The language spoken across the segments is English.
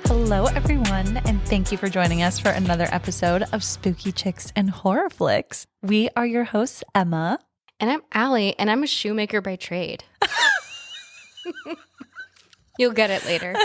Hello, everyone, and thank you for joining us for another episode of Spooky Chicks and Horror Flicks. We are your hosts, Emma. And I'm Allie, and I'm a shoemaker by trade. You'll get it later.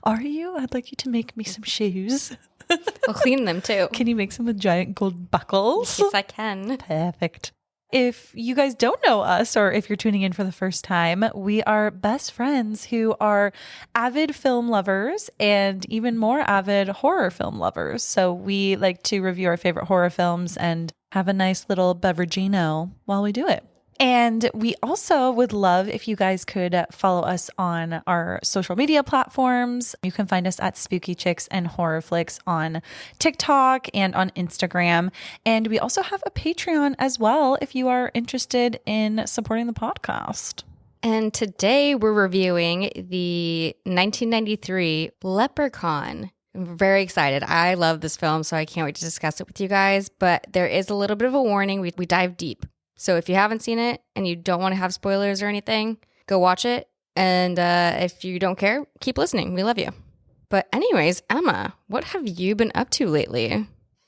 Are you? I'd like you to make me some shoes. I'll clean them, too. Can you make some with giant gold buckles? Yes, I can. Perfect. If you guys don't know us, or if you're tuning in for the first time, we are best friends who are avid film lovers and even more avid horror film lovers. So we like to review our favorite horror films and have a nice little beveragino while we do it. And we also would love if you guys could follow us on our social media platforms. You can find us at Spooky Chicks and Horror Flicks on TikTok and on Instagram. And we also have a Patreon as well if you are interested in supporting the podcast. And today we're reviewing the 1993 Leprechaun. I'm very excited. I love this film, so I can't wait to discuss it with you guys. But there is a little bit of a warning. We dive deep. So if you haven't seen it and you don't want to have spoilers or anything, go watch it. And if you don't care, keep listening. We love you. But anyways, Emma, what have you been up to lately?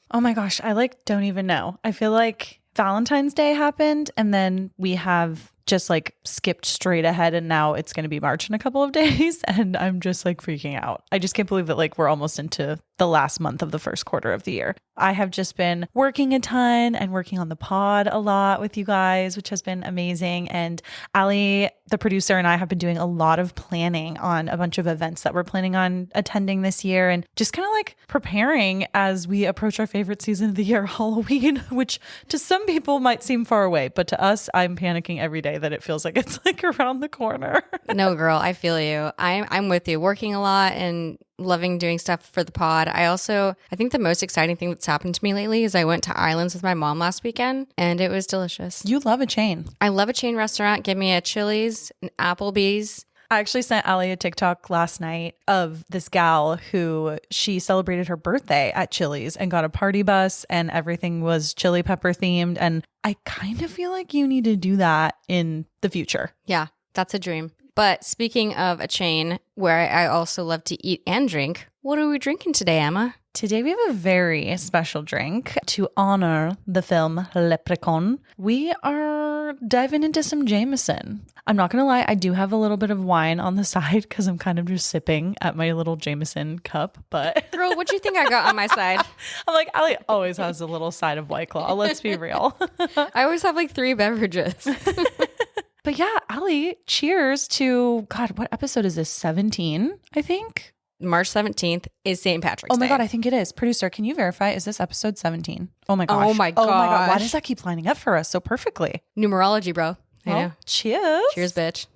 Oh my gosh, I don't even know. I feel like Valentine's Day happened and then we have just skipped straight ahead and now it's going to be March in a couple of days and I'm just freaking out. I just can't believe that we're almost into the last month of the first quarter of the year. I have just been working a ton and working on the pod a lot with you guys, which has been amazing. And Allie, the producer, and I have been doing a lot of planning on a bunch of events that we're planning on attending this year and just kind of preparing as we approach our favorite season of the year, Halloween, which to some people might seem far away, but to us, I'm panicking every day that it feels like it's around the corner. No, girl, I feel you. I'm with you. Working a lot and loving doing stuff for the pod. I think the most exciting thing that's happened to me lately is I went to Islands with my mom last weekend and it was delicious. You love a chain. I love a chain restaurant. Give me a Chili's, an Applebee's. I actually sent Allie a TikTok last night of this gal who she celebrated her birthday at Chili's and got a party bus and everything was chili pepper themed. And I kind of feel like you need to do that in the future. Yeah, that's a dream. But speaking of a chain where I also love to eat and drink, what are we drinking today, Emma? Today we have a very special drink to honor the film Leprechaun. We are diving into some Jameson. I'm not going to lie, I do have a little bit of wine on the side because I'm kind of just sipping at my little Jameson cup. But girl, what do you think I got on my side? I'm Allie always has a little side of White Claw. Let's be real. I always have 3 beverages. But yeah, Allie, cheers to, God, what episode is this? 17, I think? March 17th is St. Patrick's Day. Oh my God, I think it is. Producer, can you verify? Is this episode 17? Oh my gosh. Oh my gosh. Oh my God. Why does that keep lining up for us so perfectly? Numerology, bro. I know. Cheers. Cheers, bitch.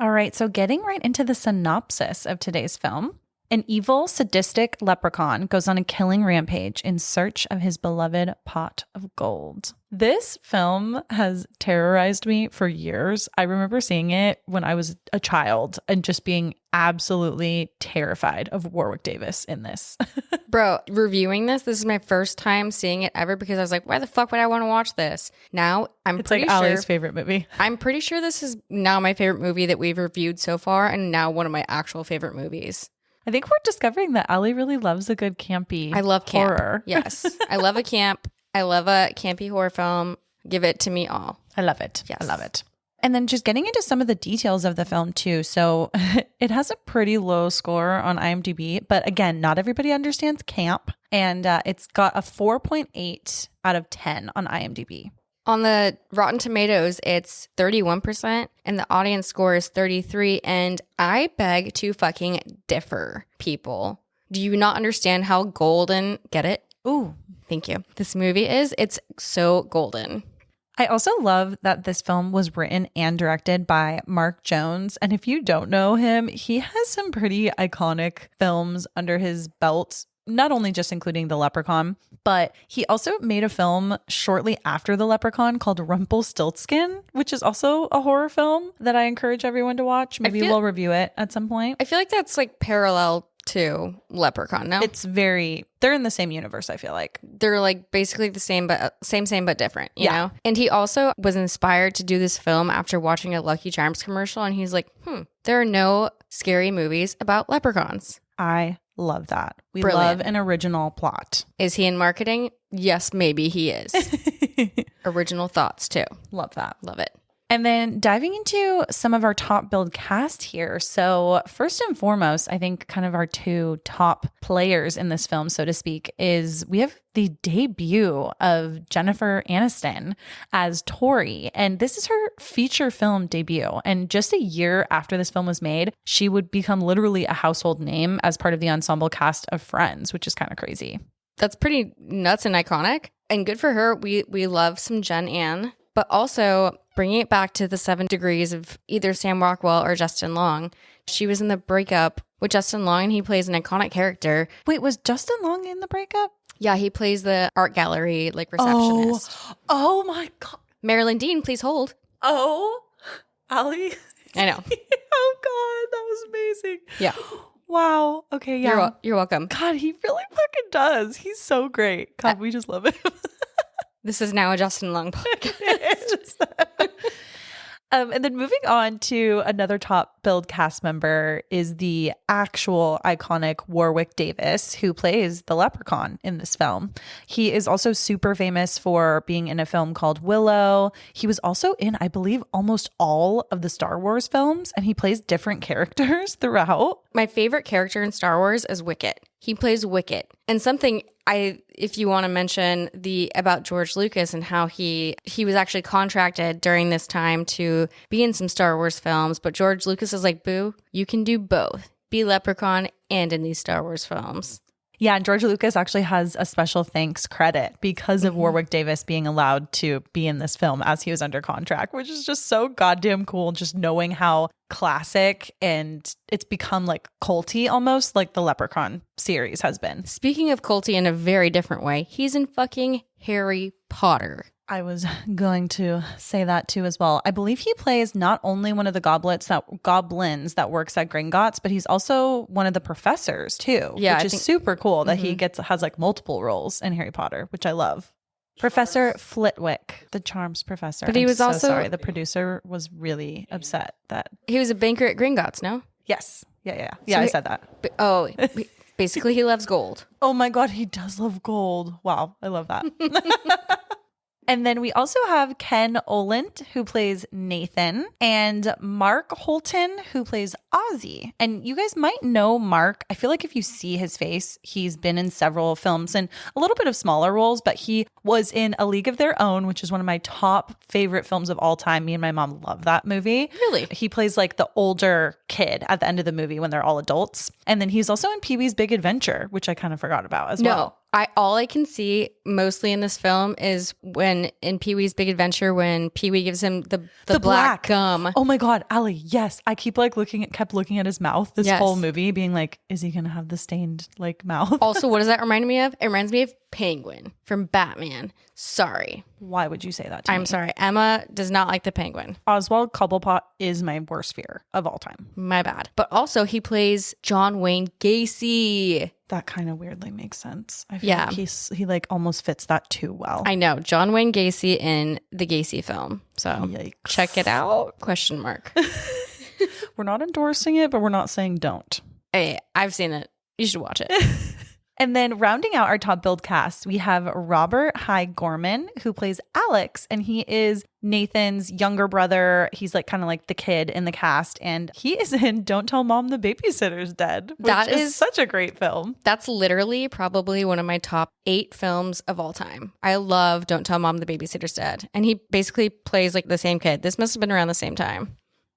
All right, so getting right into the synopsis of today's film. An evil, sadistic leprechaun goes on a killing rampage in search of his beloved pot of gold. This film has terrorized me for years. I remember seeing it when I was a child and just being absolutely terrified of Warwick Davis in this. Bro, reviewing this is my first time seeing it ever because I was like, why the fuck would I want to watch this? Now, it's Allie's favorite movie. I'm pretty sure this is now my favorite movie that we've reviewed so far and now one of my actual favorite movies. I think we're discovering that Allie really loves a good campy I love camp. Horror. Yes. I love a camp. I love a campy horror film. Give it to me all. I love it. Yes. I love it. And then just getting into some of the details of the film too. So it has a pretty low score on IMDb, but again, not everybody understands camp. And it's got a 4.8 out of 10 on IMDb. On the Rotten Tomatoes, it's 31% and the audience score is 33%. And I beg to fucking differ, people. Do you not understand how golden, get it? Ooh, thank you. This movie is, it's so golden. I also love that this film was written and directed by Mark Jones. And if you don't know him, he has some pretty iconic films under his belt. Not only just including The Leprechaun, but he also made a film shortly after The Leprechaun called Rumpelstiltskin, which is also a horror film that I encourage everyone to watch. Maybe we'll review it at some point. I feel like that's like parallel to Leprechaun, no? They're in the same universe, I feel like. They're like basically the same, but same, but different, you Yeah. know? And he also was inspired to do this film after watching a Lucky Charms commercial. And he's like, there are no scary movies about leprechauns. I love that. We Brilliant. love an original plot. Is he in marketing? Yes, maybe he is. Original thoughts too. Love that. Love it. And then diving into some of our top build cast here. So first and foremost, I think kind of our two top players in this film, so to speak, is we have the debut of Jennifer Aniston as Tori. And this is her feature film debut. And just a year after this film was made, she would become literally a household name as part of the ensemble cast of Friends, which is kind of crazy. That's pretty nuts and iconic. And good for her. We love some Jen Ann. But also bringing it back to the 7 degrees of either Sam Rockwell or Justin Long. She was in the breakup with Justin Long and he plays an iconic character. Wait, was Justin Long in the breakup? Yeah, he plays the art gallery like receptionist. Oh my God. Marilyn Dean, please hold. Oh, Ali. I know. Oh God, that was amazing. Yeah. Wow. Okay, yeah. You're welcome. God, he really fucking does. He's so great. God, we just love him. This is now a Justin Long podcast. And then moving on to another top build cast member is the actual iconic Warwick Davis, who plays the Leprechaun in this film. He is also super famous for being in a film called Willow. He was also in, I believe, almost all of the Star Wars films, and he plays different characters throughout. My favorite character in Star Wars is Wicket. He plays Wicket. And something if you want to mention about George Lucas and how he was actually contracted during this time to be in some Star Wars films, but George Lucas is like, boo, you can do both. Be Leprechaun and in these Star Wars films. Yeah, and George Lucas actually has a special thanks credit because of Warwick Davis being allowed to be in this film as he was under contract, which is just so goddamn cool, just knowing how classic and it's become like culty almost, like the Leprechaun series has been. Speaking of culty in a very different way, he's in fucking Harry Potter. I was going to say that too as well. I believe he plays not only one of the goblins that works at Gringotts, but he's also one of the professors too. Yeah, which is super cool that he has like multiple roles in Harry Potter, which I love. Professor Flitwick, the charms professor. But he was also sorry. The producer was really upset that he was a banker at Gringotts. No. Yes. Yeah. So I said that. Basically, he loves gold. Oh my God, he does love gold. Wow, I love that. And then we also have Ken Olant, who plays Nathan, and Mark Holton, who plays Ozzy. And you guys might know Mark. I feel like if you see his face, he's been in several films and a little bit of smaller roles, but he was in A League of Their Own, which is one of my top favorite films of all time. Me and my mom love that movie. Really? He plays like the older kid at the end of the movie when they're all adults. And then he's also in Pee-wee's Big Adventure, which I kind of forgot about as well. All I can see mostly in this film is when in Pee-wee's Big Adventure when Pee-wee gives him the black gum. Oh my God, Allie, yes. I kept looking at his mouth this whole movie, being like, is he gonna have the stained like mouth? Also, what does that remind me of? It reminds me of Penguin from Batman. Sorry. Why would you say that to me? I'm sorry. Emma does not like the Penguin. Oswald Cobblepot is my worst fear of all time. My bad. But also he plays John Wayne Gacy. That kind of weirdly makes sense. I feel like he like almost fits that too well. I know. John Wayne Gacy in the Gacy film. So Yikes. Check it out. ? We're not endorsing it, but we're not saying don't. Hey, I've seen it. You should watch it. And then rounding out our top build cast, we have Robert High Gorman, who plays Alex, and he is Nathan's younger brother. He's like kind of like the kid in the cast, and he is in Don't Tell Mom the Babysitter's Dead, which is such a great film. That's literally probably one of my top 8 films of all time. I love Don't Tell Mom the Babysitter's Dead, and he basically plays like the same kid. This must have been around the same time.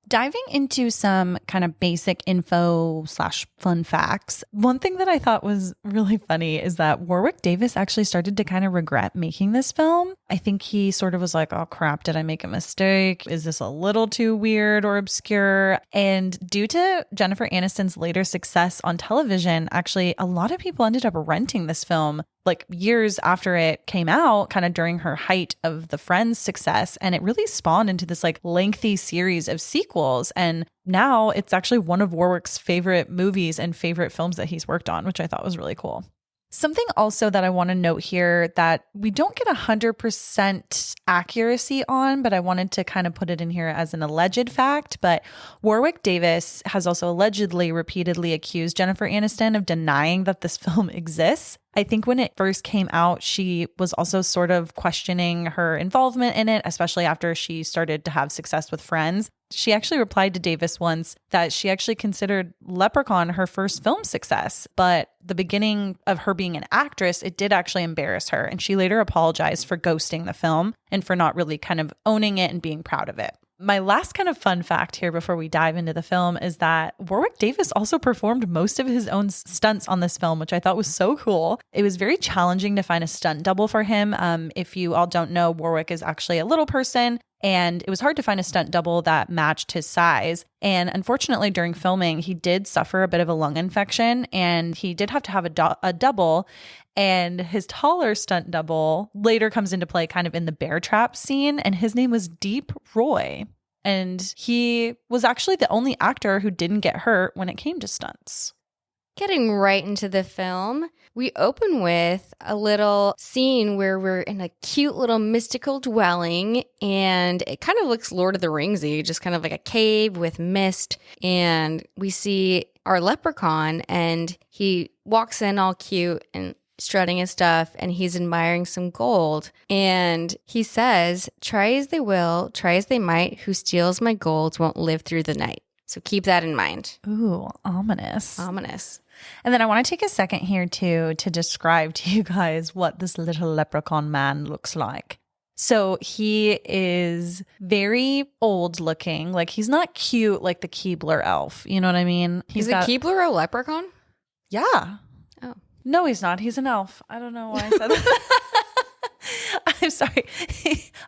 Diving into some kind of basic info / fun facts, one thing that I thought was really funny is that Warwick Davis actually started to kind of regret making this film I think he sort of was like, oh crap, did I make a mistake? Is this a little too weird or obscure? And due to Jennifer Aniston's later success on television, actually, a lot of people ended up renting this film like years after it came out, kind of during her height of the Friends success. And it really spawned into this like lengthy series of sequels. And now it's actually one of Warwick's favorite movies and favorite films that he's worked on, which I thought was really cool. Something also that I want to note here that we don't get 100% accuracy on, but I wanted to kind of put it in here as an alleged fact. But Warwick Davis has also allegedly repeatedly accused Jennifer Aniston of denying that this film exists. I think when it first came out, she was also sort of questioning her involvement in it, especially after she started to have success with Friends. She actually replied to Davis once that she actually considered Leprechaun her first film success, but the beginning of her being an actress, it did actually embarrass her. And she later apologized for ghosting the film and for not really kind of owning it and being proud of it. My last kind of fun fact here before we dive into the film is that Warwick Davis also performed most of his own stunts on this film, which I thought was so cool. It was very challenging to find a stunt double for him. If you all don't know, Warwick is actually a little person, and it was hard to find a stunt double that matched his size. And unfortunately, during filming, he did suffer a bit of a lung infection, and he did have to have a double. And his taller stunt double later comes into play kind of in the bear trap scene. And his name was Deep Roy. And he was actually the only actor who didn't get hurt when it came to stunts. Getting right into the film, we open with a little scene where we're in a cute little mystical dwelling, and it kind of looks Lord of the Ringsy, just kind of like a cave with mist. And we see our leprechaun, and he walks in all cute and strutting his stuff, and he's admiring some gold. And he says, "Try as they will, try as they might, who steals my gold won't live through the night." So keep that in mind. Ooh, ominous. Ominous. And then I want to take a second here to describe to you guys what this little leprechaun man looks like. So he is very old looking. Like, he's not cute like the Keebler elf. You know what I mean? Is a Keebler a leprechaun? Yeah. Oh. No, he's not. He's an elf. I don't know why I said that. I'm sorry.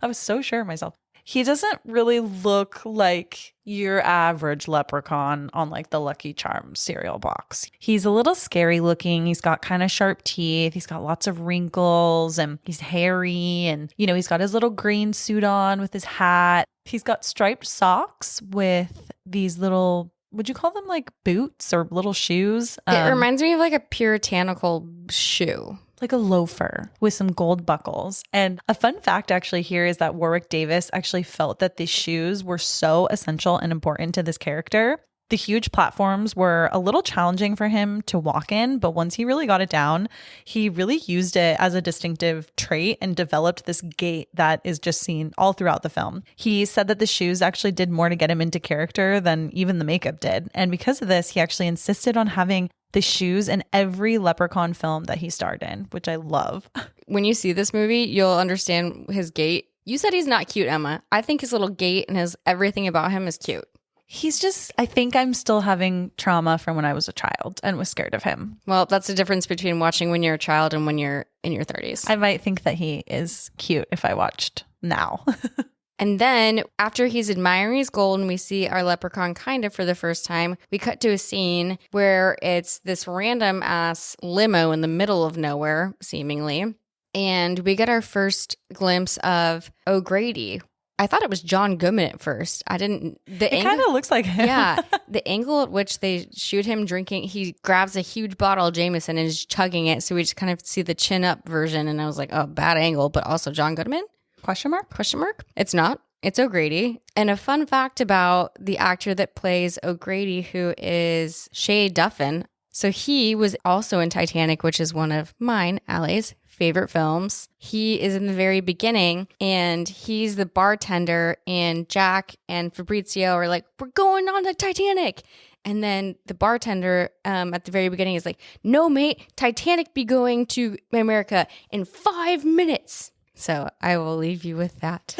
I was so sure of myself. He doesn't really look like your average leprechaun on like the Lucky Charms cereal box. He's a little scary looking. He's got kind of sharp teeth. He's got lots of wrinkles, and he's hairy, and, you know, he's got his little green suit on with his hat. He's got striped socks with these little, would you call them like boots or little shoes? It reminds me of like a puritanical shoe. Like a loafer with some gold buckles. And a fun fact actually here is that Warwick Davis actually felt that these shoes were so essential and important to this character. The huge platforms were a little challenging for him to walk in, but once he really got it down, he really used it as a distinctive trait and developed this gait that is just seen all throughout the film. He said that the shoes actually did more to get him into character than even the makeup did. And because of this, he actually insisted on having the shoes in every Leprechaun film that he starred in, which I love. When you see this movie, you'll understand his gait. You said he's not cute, Emma. I think his little gait and his everything about him is cute. He's just, I think I'm still having trauma from when I was a child and was scared of him. Well, that's the difference between watching when you're a child and when you're in your 30s. I might think that he is cute if I watched now. And then after he's admiring his gold and we see our leprechaun kind of for the first time, we cut to a scene where it's this random ass limo in the middle of nowhere, seemingly. And we get our first glimpse of O'Grady. I thought it was John Goodman at first. I didn't. It kind of looks like him. Yeah. The angle at which they shoot him drinking, he grabs a huge bottle of Jameson and is chugging it. So we just kind of see the chin up version. And I was like, oh, bad angle, but also John Goodman? Question mark? Question mark? It's not. It's O'Grady. And a fun fact about the actor that plays O'Grady, who is Shea Duffin. So he was also in Titanic, which is one of mine, Allie's favorite films. He is in the very beginning, and he's the bartender, and Jack and Fabrizio are like, we're going on the Titanic. And then the bartender at the very beginning is like, no, mate, Titanic be going to America in 5 minutes. So I will leave you with that.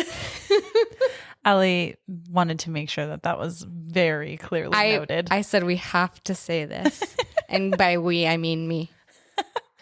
Allie wanted to make sure that that was very clearly noted. I said we have to say this. And by we, I mean me.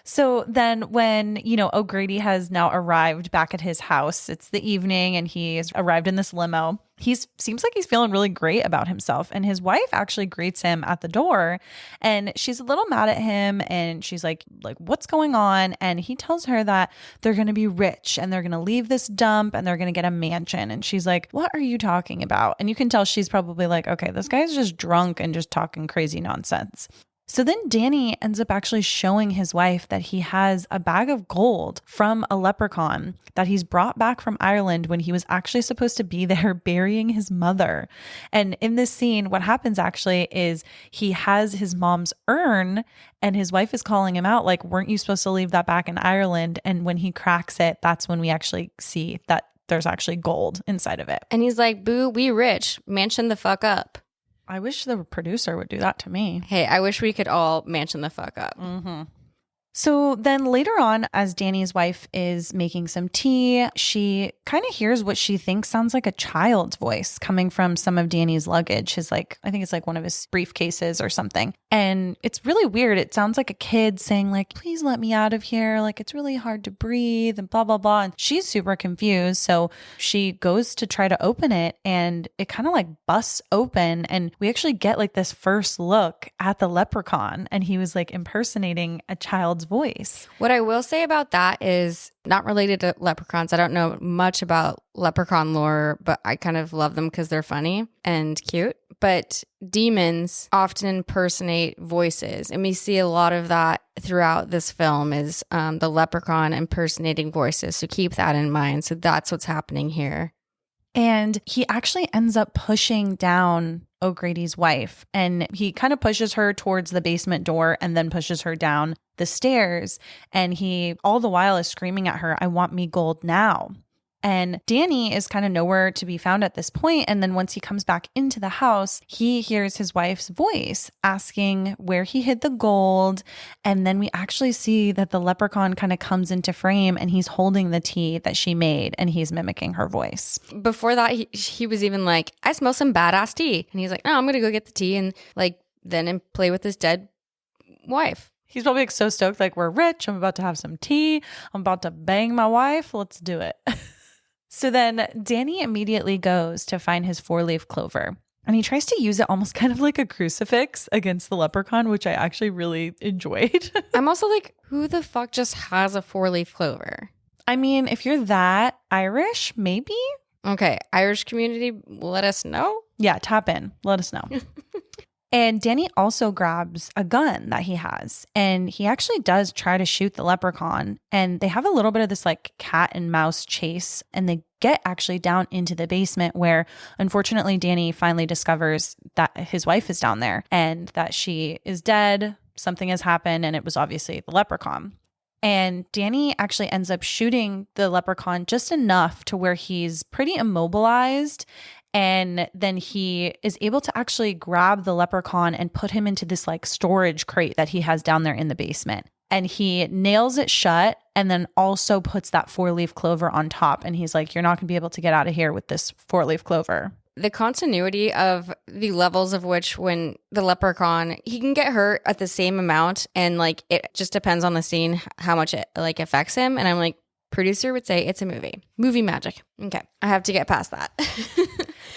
So then when, O'Grady has now arrived back at his house, it's the evening and he's arrived in this limo. Seems like he's feeling really great about himself. And his wife actually greets him at the door and she's a little mad at him. And she's like, what's going on? And he tells her that they're going to be rich and they're going to leave this dump and they're going to get a mansion. And she's like, what are you talking about? And you can tell she's probably like, okay, this guy's just drunk and just talking crazy nonsense. So then Danny ends up actually showing his wife that he has a bag of gold from a leprechaun that he's brought back from Ireland when he was actually supposed to be there burying his mother. And in this scene, what happens actually is he has his mom's urn and his wife is calling him out like, weren't you supposed to leave that back in Ireland? And when he cracks it, that's when we actually see that there's actually gold inside of it. And he's like, boo, we rich. Mansion the fuck up. I wish the producer would do that to me. Hey, I wish we could all mansion the fuck up. Mm-hmm. So then later on, as Danny's wife is making some tea, she kind of hears what she thinks sounds like a child's voice coming from some of Danny's luggage. I think it's like one of his briefcases or something. And it's really weird. It sounds like a kid saying like, please let me out of here. Like it's really hard to breathe and blah, blah, blah. And she's super confused. So she goes to try to open it and it kind of like busts open. And we actually get like this first look at the leprechaun and he was like impersonating a child's voice. What I will say about that is not related to leprechauns. I don't know much about leprechaun lore, but I kind of love them because they're funny and cute. But demons often impersonate voices. And we see a lot of that throughout this film is the leprechaun impersonating voices. So keep that in mind. So that's what's happening here. And he actually ends up pushing down O'Grady's wife and he kind of pushes her towards the basement door and then pushes her down the stairs. And he all the while is screaming at her, I want me gold now. And Danny is kind of nowhere to be found at this point. And then once he comes back into the house, he hears his wife's voice asking where he hid the gold. And then we actually see that the leprechaun kind of comes into frame and he's holding the tea that she made and he's mimicking her voice. Before that, he was even like, I smell some badass tea. And he's like, no, I'm going to go get the tea and then play with his dead wife. He's probably like so stoked, like, we're rich. I'm about to have some tea. I'm about to bang my wife. Let's do it. So then Danny immediately goes to find his 4-leaf clover and he tries to use it almost kind of like a crucifix against the leprechaun, which I actually really enjoyed. I'm also like, who the fuck just has a 4-leaf clover? I mean, if you're that Irish, maybe. Okay, Irish community, let us know. Yeah, tap in. Let us know. And Danny also grabs a gun that he has and he actually does try to shoot the leprechaun and they have a little bit of this like cat and mouse chase and they get actually down into the basement where unfortunately Danny finally discovers that his wife is down there and that she is dead. Something has happened and it was obviously the leprechaun. And Danny actually ends up shooting the leprechaun just enough to where he's pretty immobilized. And then he is able to actually grab the leprechaun and put him into this like storage crate that he has down there in the basement. And he nails it shut and then also puts that 4-leaf clover on top. And he's like, you're not going to be able to get out of here with this 4-leaf clover. The continuity of the levels of which when the leprechaun, he can get hurt at the same amount. And like, it just depends on the scene, how much it like affects him. And I'm like, producer would say it's a movie magic. Okay. I have to get past that.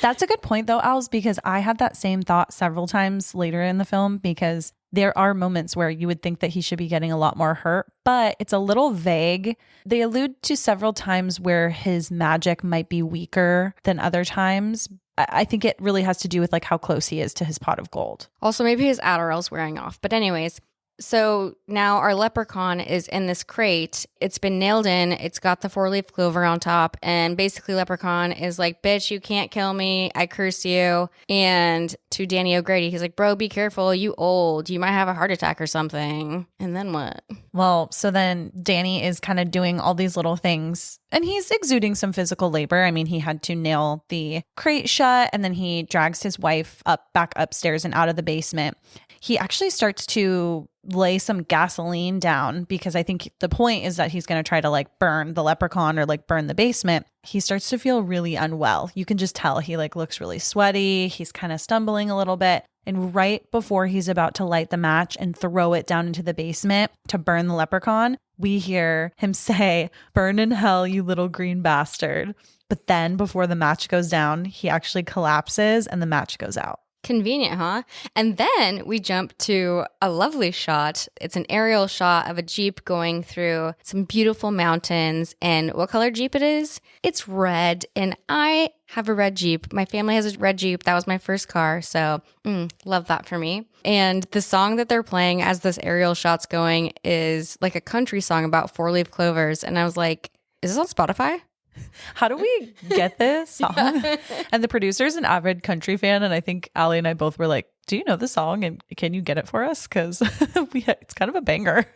That's a good point though, Els, because I had that same thought several times later in the film because there are moments where you would think that he should be getting a lot more hurt, but it's a little vague. They allude to several times where his magic might be weaker than other times. I think it really has to do with like how close he is to his pot of gold. Also, maybe his Adderall's wearing off. But anyways, so now our leprechaun is in this crate. It's been nailed in. It's got the 4-leaf clover on top. And basically Leprechaun is like, bitch, you can't kill me. I curse you. And to Danny O'Grady, he's like, bro, be careful. You old. You might have a heart attack or something. And then what? Well, so then Danny is kind of doing all these little things and he's exuding some physical labor. I mean, he had to nail the crate shut and then he drags his wife back upstairs and out of the basement. He actually starts to lay some gasoline down because I think the point is that he's going to try to like burn the leprechaun or like burn the basement. he starts to feel really unwell. You can just tell he like looks really sweaty. He's kind of stumbling a little bit. And right before he's about to light the match and throw it down into the basement to burn the leprechaun, we hear him say, "Burn in hell, you little green bastard." But then before the match goes down, he actually collapses and the match goes out. Convenient, huh? And then we jump to a lovely shot. It's an aerial shot of a Jeep going through some beautiful mountains. And what color Jeep it is? It's red. And I have a red Jeep. My family has a red Jeep. That was my first car. So love that for me. And the song that they're playing as this aerial shot's going is like a country song about four-leaf clovers. And I was like, is this on Spotify? How do we get this song? Yeah. And the producer's an avid country fan. And I think Allie and I both were like, do you know the song? And can you get it for us? Because it's kind of a banger.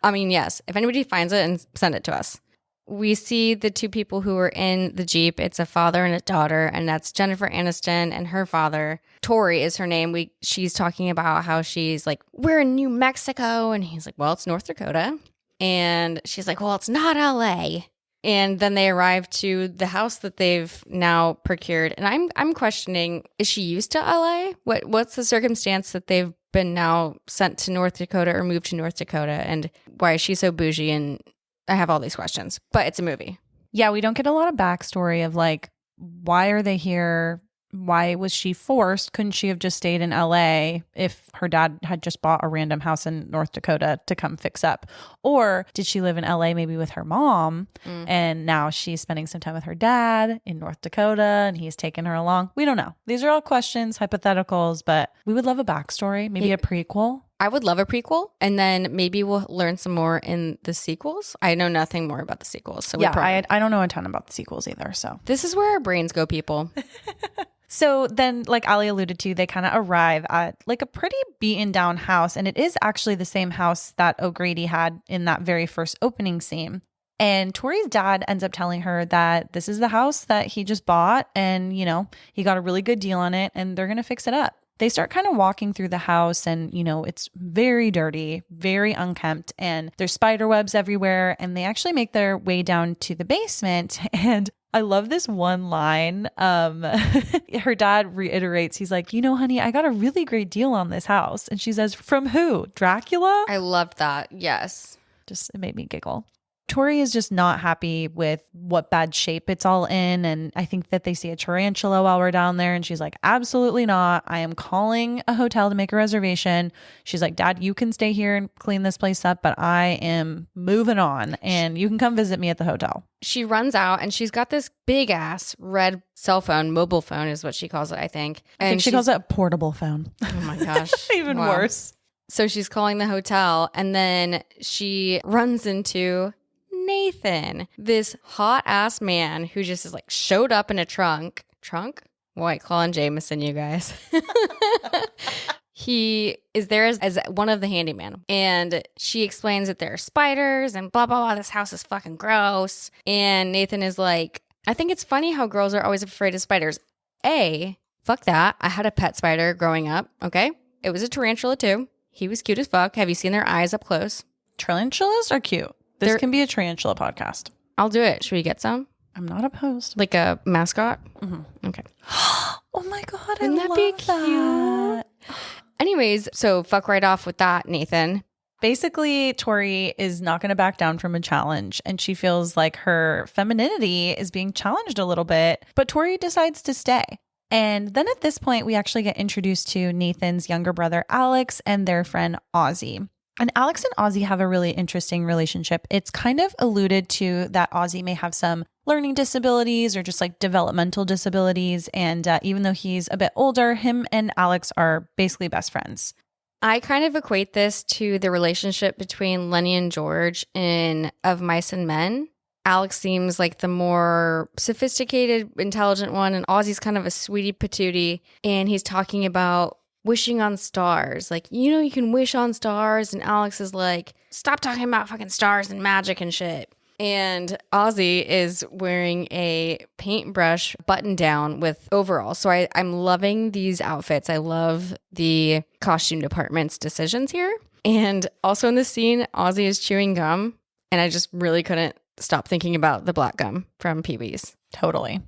I mean, yes. If anybody finds it, and send it to us. We see the two people who were in the Jeep. It's a father and a daughter. And that's Jennifer Aniston and her father. Tori is her name. She's talking about how she's like, we're in New Mexico. And he's like, well, it's North Dakota. And she's like, well, it's not LA. And then they arrive to the house that they've now procured. And I'm questioning, is she used to LA? What's the circumstance that they've been now sent to North Dakota or moved to North Dakota? And why is she so bougie? And I have all these questions, but it's a movie. Yeah, we don't get a lot of backstory of like, why are they here? Why was she forced? Couldn't she have just stayed in LA if her dad had just bought a random house in North Dakota to come fix up? Or did she live in LA maybe with her mom and now she's spending some time with her dad in North Dakota and he's taking her along? We don't know. These are all questions, hypotheticals, but we would love a backstory, maybe a prequel. I would love a prequel, and then maybe we'll learn some more in the sequels. I know nothing more about the sequels. So yeah, I don't know a ton about the sequels either. So this is where our brains go, people. So then, like Ali alluded to, they kind of arrive at like a pretty beaten down house. And it is actually the same house that O'Grady had in that very first opening scene. And Tori's dad ends up telling her that this is the house that he just bought. And, you know, he got a really good deal on it and they're going to fix it up. They start kind of walking through the house and, you know, it's very dirty, very unkempt, and there's spider webs everywhere. And they actually make their way down to the basement. And I love this one line. Her dad reiterates, he's like, you know, honey, I got a really great deal on this house. And she says, from who? Dracula? I loved that. Yes. It made me giggle. Tori is just not happy with what bad shape it's all in. And I think that they see a tarantula while we're down there. And she's like, absolutely not. I am calling a hotel to make a reservation. She's like, Dad, you can stay here and clean this place up, but I am moving on and you can come visit me at the hotel. She runs out and she's got this big ass red cell phone, mobile phone is what she calls it, I think. And I think she calls it a portable phone. Oh my gosh. Even worse. So she's calling the hotel and then she runs into Nathan, this hot ass man who just is like showed up in a trunk. White Claw and Jameson, you guys. He is there as one of the handyman. And she explains that there are spiders and blah, blah, blah. This house is fucking gross. And Nathan is like, I think it's funny how girls are always afraid of spiders. Fuck that. I had a pet spider growing up. Okay. It was a tarantula too. He was cute as fuck. Have you seen their eyes up close? Tarantulas are cute. This can be a tarantula podcast. I'll do it. Should we get some? I'm not opposed. Like a mascot? Mm-hmm. Okay. Oh my God. Wouldn't that be cute? Anyways, so fuck right off with that, Nathan. Basically, Tori is not going to back down from a challenge and she feels like her femininity is being challenged a little bit, but Tori decides to stay. And then at this point, we actually get introduced to Nathan's younger brother, Alex, and their friend, Ozzy. And Alex and Ozzy have a really interesting relationship. It's kind of alluded to that Ozzy may have some learning disabilities or just like developmental disabilities. And even though he's a bit older, him and Alex are basically best friends. I kind of equate this to the relationship between Lenny and George in Of Mice and Men. Alex seems like the more sophisticated, intelligent one, and Ozzy's kind of a sweetie patootie. And he's talking about wishing on stars. Like, you know, you can wish on stars. And Alex is like, stop talking about fucking stars and magic and shit. And Ozzy is wearing a paintbrush button down with overalls. So I'm loving these outfits. I love the costume department's decisions here. And also in this scene, Ozzy is chewing gum. And I just really couldn't stop thinking about the black gum from Pee-wee's. Totally.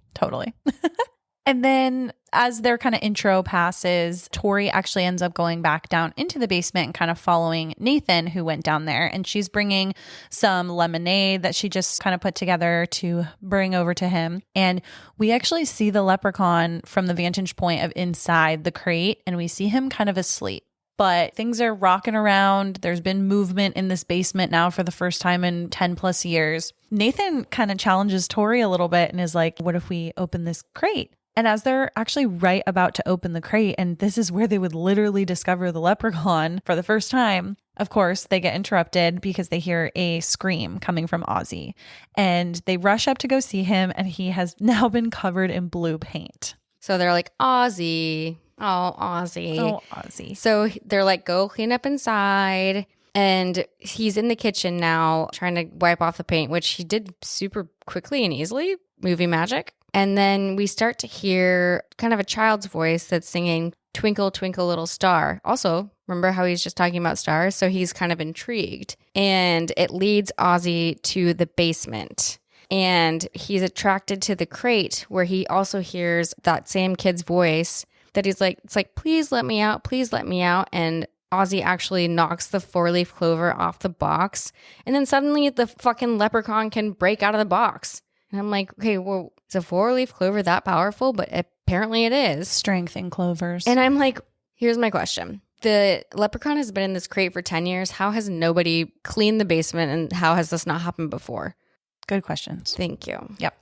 And then as their kind of intro passes, Tori actually ends up going back down into the basement and kind of following Nathan, who went down there. And she's bringing some lemonade that she just kind of put together to bring over to him. And we actually see the leprechaun from the vantage point of inside the crate, and we see him kind of asleep. But things are rocking around. There's been movement in this basement now for the first time in 10 plus years. Nathan kind of challenges Tori a little bit and is like, what if we open this crate? And as they're actually right about to open the crate, and this is where they would literally discover the leprechaun for the first time, of course, they get interrupted because they hear a scream coming from Ozzy. And they rush up to go see him, and he has now been covered in blue paint. So they're like, Ozzy. Oh, Ozzy. Oh, Ozzy. So they're like, go clean up inside. And he's in the kitchen now trying to wipe off the paint, which he did super quickly and easily. Movie magic. And then we start to hear kind of a child's voice that's singing Twinkle, Twinkle, Little Star. Also, remember how he's just talking about stars? So he's kind of intrigued. And it leads Ozzy to the basement. And he's attracted to the crate where he also hears that same kid's voice that he's like, it's like, please let me out. Please let me out. And Ozzy actually knocks the 4-leaf clover off the box. And then suddenly the fucking leprechaun can break out of the box. And I'm like, okay, well, is a 4-leaf clover that powerful? But apparently it is. Strength in clovers. And I'm like, here's my question. The leprechaun has been in this crate for 10 years. How has nobody cleaned the basement, and how has this not happened before? Good questions. Thank you. Yep.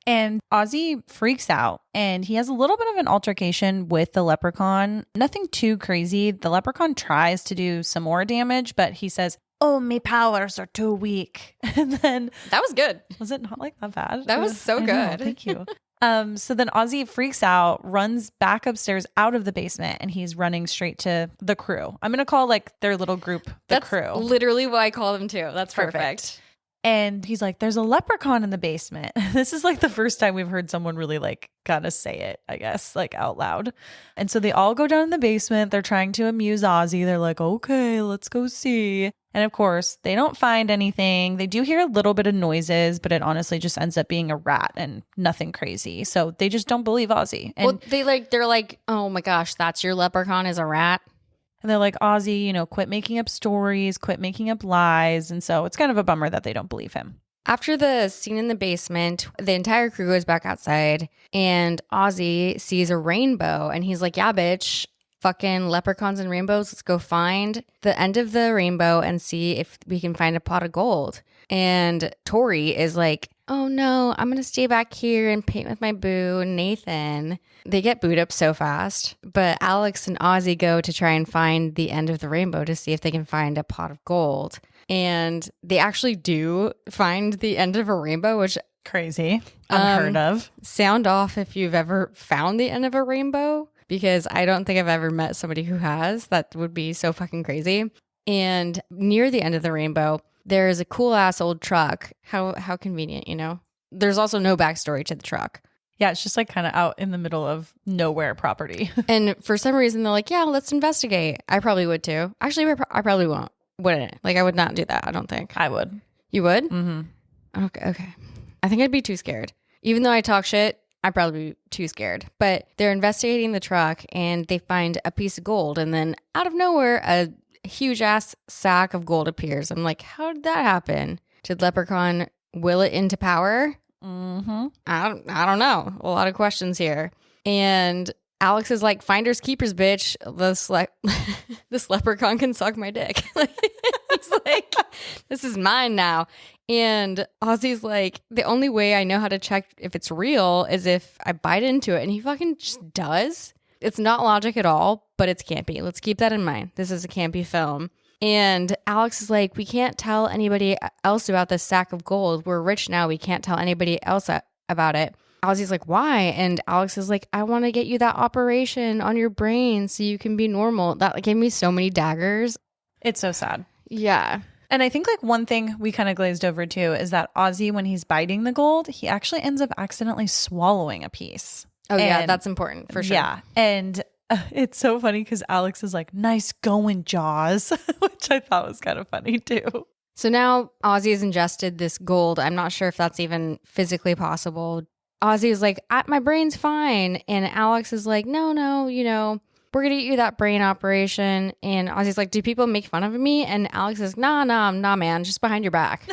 And Ozzy freaks out, and he has a little bit of an altercation with the leprechaun. Nothing too crazy. The leprechaun tries to do some more damage, but he says, oh, my powers are too weak. And then That was good. was it not like that bad? That was so I know, good. thank you. So then Ozzy freaks out, runs back upstairs out of the basement, and he's running straight to the crew. I'm going to call like their little group the crew. That's literally what I call them too. That's perfect. And he's like, there's a leprechaun in the basement. This is like the first time we've heard someone really like kind of say it, I guess, like out loud. And so they all go down in the basement. They're trying to amuse Ozzy. They're like, okay, let's go see. And of course, they don't find anything. They do hear a little bit of noises, but it honestly just ends up being a rat and nothing crazy. So they just don't believe Ozzy. And Well, they're like, oh my gosh, that's your leprechaun is a rat. And they're like, Ozzy, quit making up stories, quit making up lies. And so it's kind of a bummer that they don't believe him. After the scene in the basement, the entire crew goes back outside, and Ozzy sees a rainbow, and he's like, yeah, bitch, fucking leprechauns and rainbows. Let's go find the end of the rainbow and see if we can find a pot of gold. And Tori is like, oh no, I'm going to stay back here and paint with my boo, Nathan. They get booed up so fast. But Alex and Ozzy go to try and find the end of the rainbow to see if they can find a pot of gold. And they actually do find the end of a rainbow, which Crazy. Unheard of. Sound off if you've ever found the end of a rainbow, because I don't think I've ever met somebody who has. That would be so fucking crazy. And near the end of the rainbow, there's a cool ass old truck. How convenient, There's also no backstory to the truck. Yeah, it's just like kind of out in the middle of nowhere property. And for some reason, they're like, yeah, let's investigate. I probably would too. Actually, I probably won't. Wouldn't. Like, I would not do that, I don't think. I would. You would? Mm-hmm. Okay. I think I'd be too scared. Even though I talk shit, I'd probably be too scared. But they're investigating the truck, and they find a piece of gold. And then out of nowhere, a huge ass sack of gold appears. I'm like, how did that happen? Did Leprechaun will it into power? Mm-hmm. I don't know. A lot of questions here. And Alex is like, finders keepers, bitch. This leprechaun can suck my dick. He's like, this is mine now. And Ozzy's like, the only way I know how to check if it's real is if I bite into it. And he fucking just does. It's not logic at all, but it's campy. Let's keep that in mind. This is a campy film. And Alex is like, we can't tell anybody else about this sack of gold. We're rich now. We can't tell anybody else about it. Ozzy's like, why? And Alex is like, I want to get you that operation on your brain so you can be normal. That gave me so many daggers. It's so sad. Yeah. And I think like one thing we kind of glazed over too is that Ozzy, when he's biting the gold, he actually ends up accidentally swallowing a piece. Oh, yeah, that's important for sure. Yeah. And it's so funny because Alex is like, nice going, Jaws, which I thought was kind of funny too. So now Ozzy has ingested this gold. I'm not sure if that's even physically possible. Ozzy is like, my brain's fine. And Alex is like, no, we're going to get you that brain operation. And Ozzy's like, do people make fun of me? And Alex is, nah, man, just behind your back.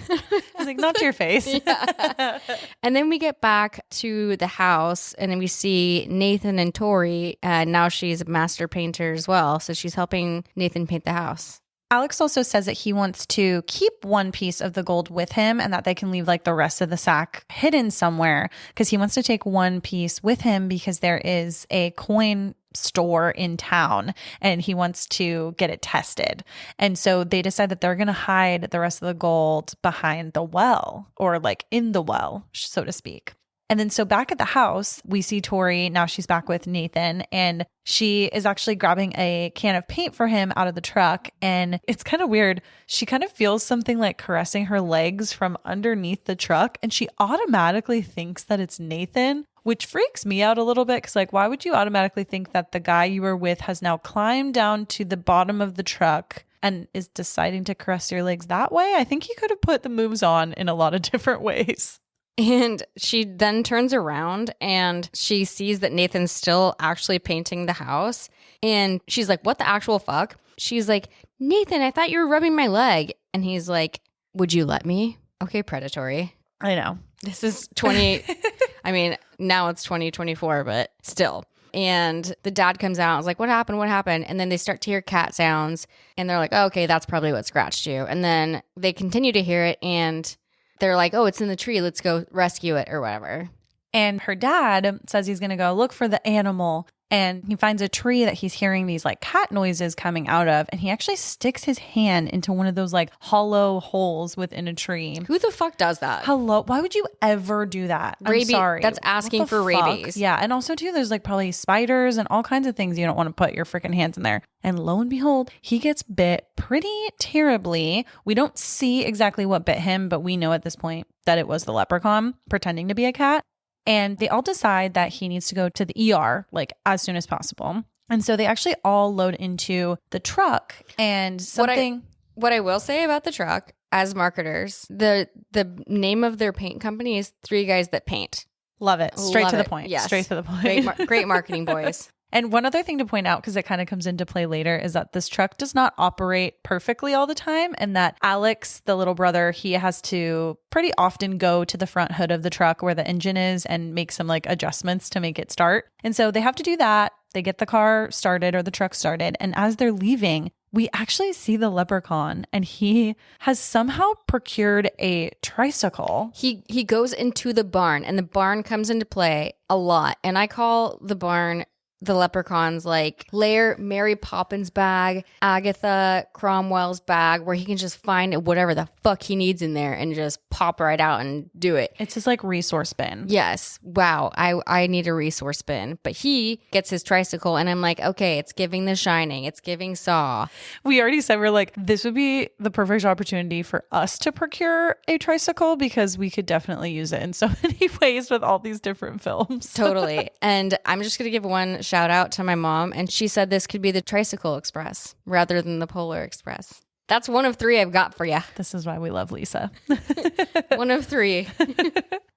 He's like, not to your face. Yeah. And then we get back to the house and then we see Nathan and Tori. And now she's a master painter as well. So she's helping Nathan paint the house. Alex also says that he wants to keep one piece of the gold with him and that they can leave like the rest of the sack hidden somewhere because he wants to take one piece with him because there is a coin store in town and he wants to get it tested. And so they decide that they're going to hide the rest of the gold behind the well or like in the well, so to speak. And then so back at the house, we see Tori. Now she's back with Nathan and she is actually grabbing a can of paint for him out of the truck. And it's kind of weird. She kind of feels something like caressing her legs from underneath the truck. And she automatically thinks that it's Nathan, which freaks me out a little bit. Because like, why would you automatically think that the guy you were with has now climbed down to the bottom of the truck and is deciding to caress your legs that way? I think he could have put the moves on in a lot of different ways. And she then turns around and she sees that Nathan's still actually painting the house. And she's like, what the actual fuck? She's like, Nathan, I thought you were rubbing my leg. And he's like, would you let me? Okay, predatory. I know. This is 20. I mean, now it's 2024, but still. And the dad comes out and is like, what happened? What happened? And then they start to hear cat sounds. And they're like, oh, okay, that's probably what scratched you. And then they continue to hear it. And they're like, oh, it's in the tree. Let's go rescue it or whatever. And her dad says he's going to go look for the animal. And he finds a tree that he's hearing these like cat noises coming out of. And he actually sticks his hand into one of those like hollow holes within a tree. Who the fuck does that? Hello? Why would you ever do that? I'm sorry. That's asking for rabies. Yeah. And also too, there's like probably spiders and all kinds of things you don't want to put your freaking hands in there. And lo and behold, he gets bit pretty terribly. We don't see exactly what bit him, but we know at this point that it was the leprechaun pretending to be a cat. And they all decide that he needs to go to the ER like as soon as possible. And so they actually all load into the truck and something. What I will say about the truck as marketers, the name of their paint company is Three Guys That Paint. Love it. Straight to the it. point. Yes. Straight to the point. Great marketing, boys. And one other thing to point out, because it kind of comes into play later, is that this truck does not operate perfectly all the time. And that Alex, the little brother, he has to pretty often go to the front hood of the truck where the engine is and make some like adjustments to make it start. And so they have to do that. They get the car started or the truck started. And as they're leaving, we actually see the leprechaun and he has somehow procured a tricycle. He goes into the barn and the barn comes into play a lot. And I call the barn the leprechaun's like lair Mary Poppins bag, Agatha Cromwell's bag, where he can just find whatever the fuck he needs in there and just pop right out and do it. It's his like resource bin. Yes. Wow. I need a resource bin. But he gets his tricycle and I'm like, okay, it's giving The Shining. It's giving Saw. We already said we're like, this would be the perfect opportunity for us to procure a tricycle because we could definitely use it in so many ways with all these different films. Totally. And I'm just going to give one shout out to my mom. And she said this could be the Tricycle Express rather than the Polar Express. That's one of three I've got for you. This is why we love Lisa. One of three.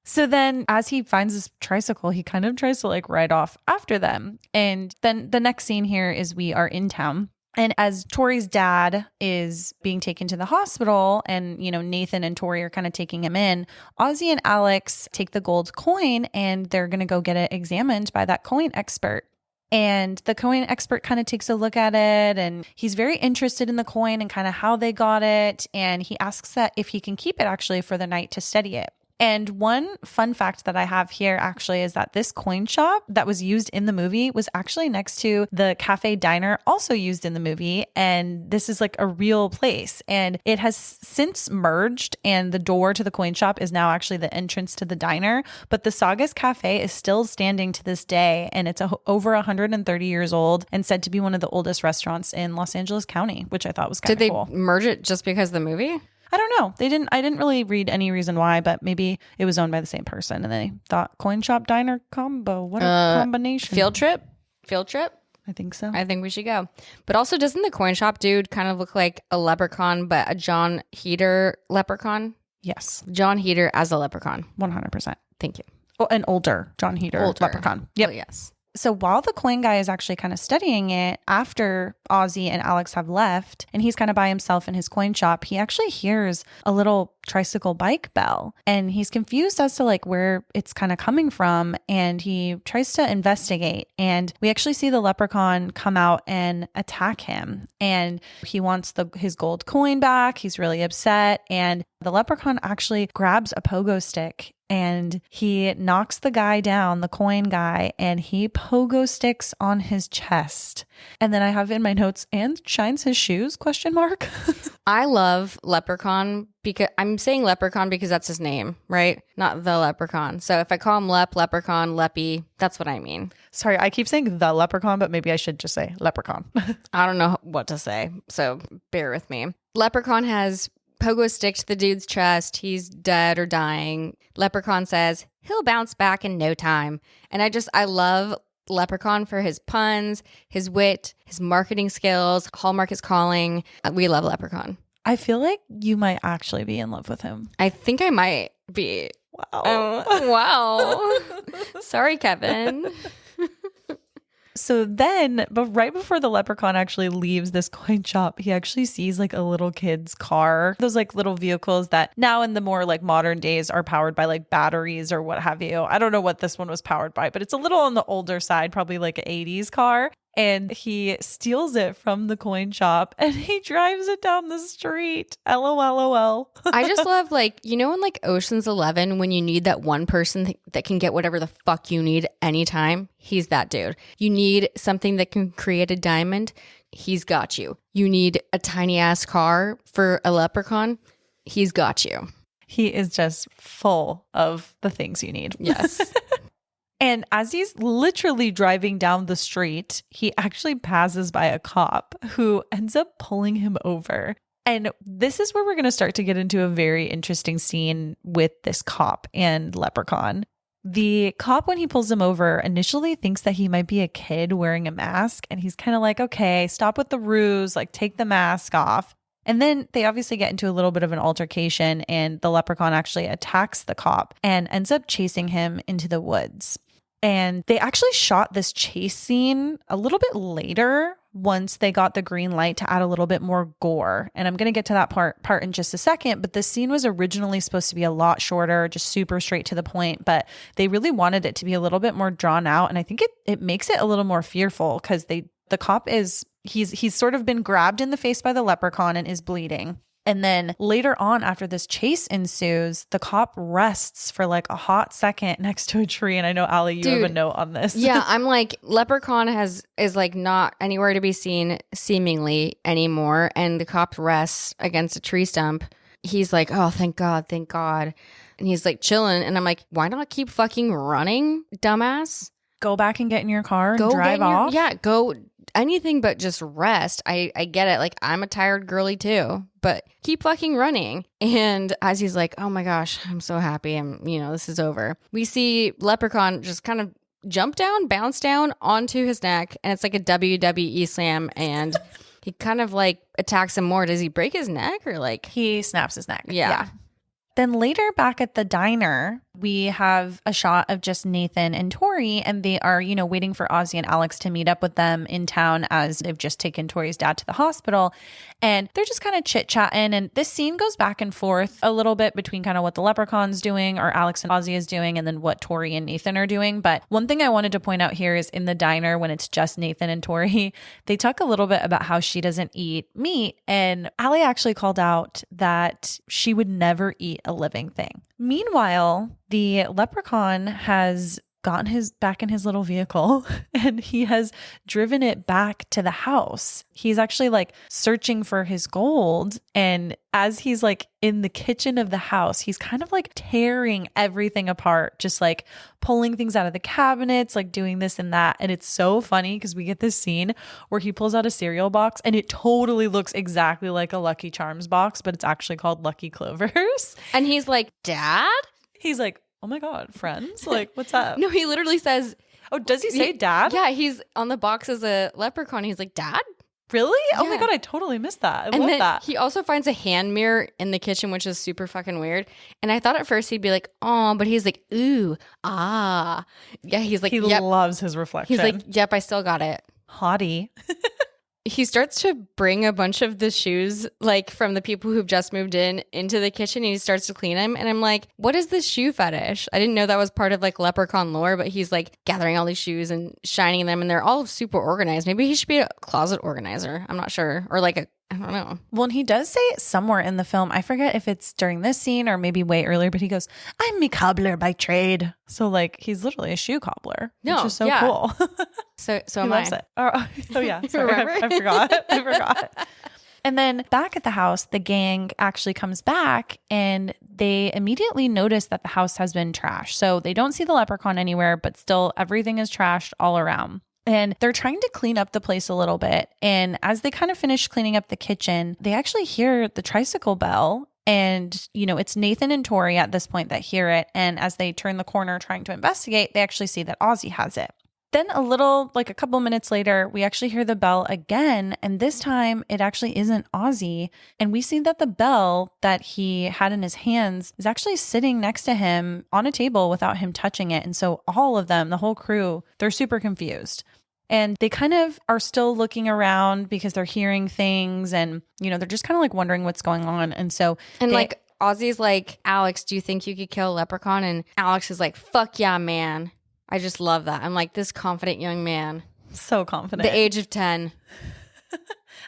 So then as he finds this tricycle, he kind of tries to like ride off after them. And then the next scene here is we are in town. And as Tori's dad is being taken to the hospital and, you know, Nathan and Tori are kind of taking him in, Ozzy and Alex take the gold coin and they're going to go get it examined by that coin expert. And the coin expert kind of takes a look at it and he's very interested in the coin and kind of how they got it. And he asks that if he can keep it actually for the night to study it. And one fun fact that I have here actually is that this coin shop that was used in the movie was actually next to the cafe diner also used in the movie. And this is like a real place. And it has since merged and the door to the coin shop is now actually the entrance to the diner. But the Saugus Cafe is still standing to this day. And it's over 130 years old and said to be one of the oldest restaurants in Los Angeles County, which I thought was kind of cool. Did they merge it just because of the movie? I don't know. I didn't really read any reason why, but maybe it was owned by the same person and they thought coin shop diner combo. What a combination. Field trip? I think so. I think we should go. But also, doesn't the coin shop dude kind of look like a leprechaun, but a John Heater leprechaun? Yes. John Heater as a leprechaun. 100%. Thank you. Well, an older John Heater leprechaun. Yep. Oh, yes. So while the coin guy is actually kind of studying it, after Ozzy and Alex have left and he's kind of by himself in his coin shop, he actually hears a little tricycle bike bell and he's confused as to like where it's kind of coming from. And he tries to investigate, and we actually see the leprechaun come out and attack him, and he wants his gold coin back. He's really upset. And the leprechaun actually grabs a pogo stick and he knocks the guy down, the coin guy, and he pogo sticks on his chest. And then I have in my notes, and shines his shoes, ? I love Leprechaun because I'm saying Leprechaun because that's his name, right? Not the Leprechaun. So if I call him Leprechaun, Leppy, that's what I mean. Sorry, I keep saying the leprechaun, but maybe I should just say leprechaun. I don't know what to say, so bear with me. Leprechaun has pogo stick to the dude's chest. He's dead or dying. Leprechaun says he'll bounce back in no time. And I love Leprechaun for his puns, his wit, his marketing skills. Hallmark is calling. We love Leprechaun. I feel like you might actually be in love with him. I think I might be. Wow. Wow. Sorry, Kevin. So then, but right before the leprechaun actually leaves this coin shop, he actually sees like a little kid's car. Those like little vehicles that now in the more like modern days are powered by like batteries or what have you. I don't know what this one was powered by, but it's a little on the older side, probably like an 80s car. And he steals it from the coin shop and he drives it down the street. LOL. I just love, like, you know, in like Ocean's 11, when you need that one person that can get whatever the fuck you need anytime, he's that dude. You need something that can create a diamond, he's got you. You need a tiny ass car for a leprechaun, he's got you. He is just full of the things you need. Yes. And as he's literally driving down the street, he actually passes by a cop who ends up pulling him over. And this is where we're going to start to get into a very interesting scene with this cop and Leprechaun. The cop, when he pulls him over, initially thinks that he might be a kid wearing a mask. And he's kind of like, okay, stop with the ruse, like take the mask off. And then they obviously get into a little bit of an altercation, and the leprechaun actually attacks the cop and ends up chasing him into the woods. And they actually shot this chase scene a little bit later once they got the green light to add a little bit more gore. And I'm going to get to that part in just a second. But this scene was originally supposed to be a lot shorter, just super straight to the point. But they really wanted it to be a little bit more drawn out. And I think it makes it a little more fearful because the cop he's sort of been grabbed in the face by the leprechaun and is bleeding. And then later on, after this chase ensues, the cop rests for like a hot second next to a tree. And I know, Allie, you have a note on this. Yeah, I'm like, Leprechaun is like not anywhere to be seen seemingly anymore. And the cop rests against a tree stump. He's like, oh, thank God, thank God. And he's like chilling. And I'm like, why not keep fucking running, dumbass? Go back and get in your car and drive off. Yeah, go anything but just rest. I get it. Like, I'm a tired girly too, but keep fucking running. And as he's like, oh my gosh, I'm so happy. This is over. We see Leprechaun just kind of bounce down onto his neck. And it's like a WWE slam. And he kind of like attacks him more. Does he break his neck or like? He snaps his neck. Yeah. Then later back at the diner, we have a shot of just Nathan and Tori, and they are, waiting for Ozzy and Alex to meet up with them in town as they've just taken Tori's dad to the hospital. And they're just kind of chit-chatting. And this scene goes back and forth a little bit between kind of what the Leprechaun's doing or Alex and Ozzy is doing and then what Tori and Nathan are doing. But one thing I wanted to point out here is in the diner when it's just Nathan and Tori, they talk a little bit about how she doesn't eat meat. And Allie actually called out that she would never eat a living thing. Meanwhile, the leprechaun has gotten back in his little vehicle and he has driven it back to the house. He's actually like searching for his gold. And as he's like in the kitchen of the house, he's kind of like tearing everything apart, just like pulling things out of the cabinets, like doing this and that. And it's so funny because we get this scene where he pulls out a cereal box and it totally looks exactly like a Lucky Charms box, but it's actually called Lucky Clovers. And he's like, Dad? He's like, oh my God, friends? Like, what's up? No, he literally says, Oh, does he say dad? Yeah, he's on the box as a leprechaun. He's like, Dad? Really? Yeah. Oh my God, I totally missed that. I And love then that. he also finds a hand mirror in the kitchen, which is super fucking weird. And I thought at first he'd be like, oh, but he's like, ooh, ah. Yeah, he's like, He yep. loves his reflection. He's like, yep, I still got it. Hottie. He starts to bring a bunch of the shoes, like from the people who've just moved in, into the kitchen, and he starts to clean them. And I'm like, what is this shoe fetish? I didn't know that was part of like leprechaun lore, but he's like gathering all these shoes and shining them, and they're all super organized. Maybe he should be a closet organizer. I'm not sure. Or like I don't know. Well, and he does say it somewhere in the film. I forget if it's during this scene or maybe way earlier, but he goes, I'm a cobbler by trade. So like he's literally a shoe cobbler, which is so cool. So he am loves I. it. Oh yeah. Sorry, Remember? I forgot. I forgot. And then back at the house, the gang actually comes back and they immediately notice that the house has been trashed. So they don't see the leprechaun anywhere, but still everything is trashed all around. And they're trying to clean up the place a little bit. And as they kind of finish cleaning up the kitchen, they actually hear the tricycle bell. And, you know, it's Nathan and Tori at this point that hear it. And as they turn the corner trying to investigate, they actually see that Ozzy has it. Then a couple minutes later, we actually hear the bell again. And this time it actually isn't Ozzy. And we see that the bell that he had in his hands is actually sitting next to him on a table without him touching it. And so all of them, the whole crew, they're super confused. And they kind of are still looking around because they're hearing things and, you know, they're just kind of like wondering what's going on. And so like Ozzy's like, Alex, do you think you could kill a leprechaun? And Alex is like, fuck yeah, man. I just love that. I'm like, this confident young man. So confident. The age of 10.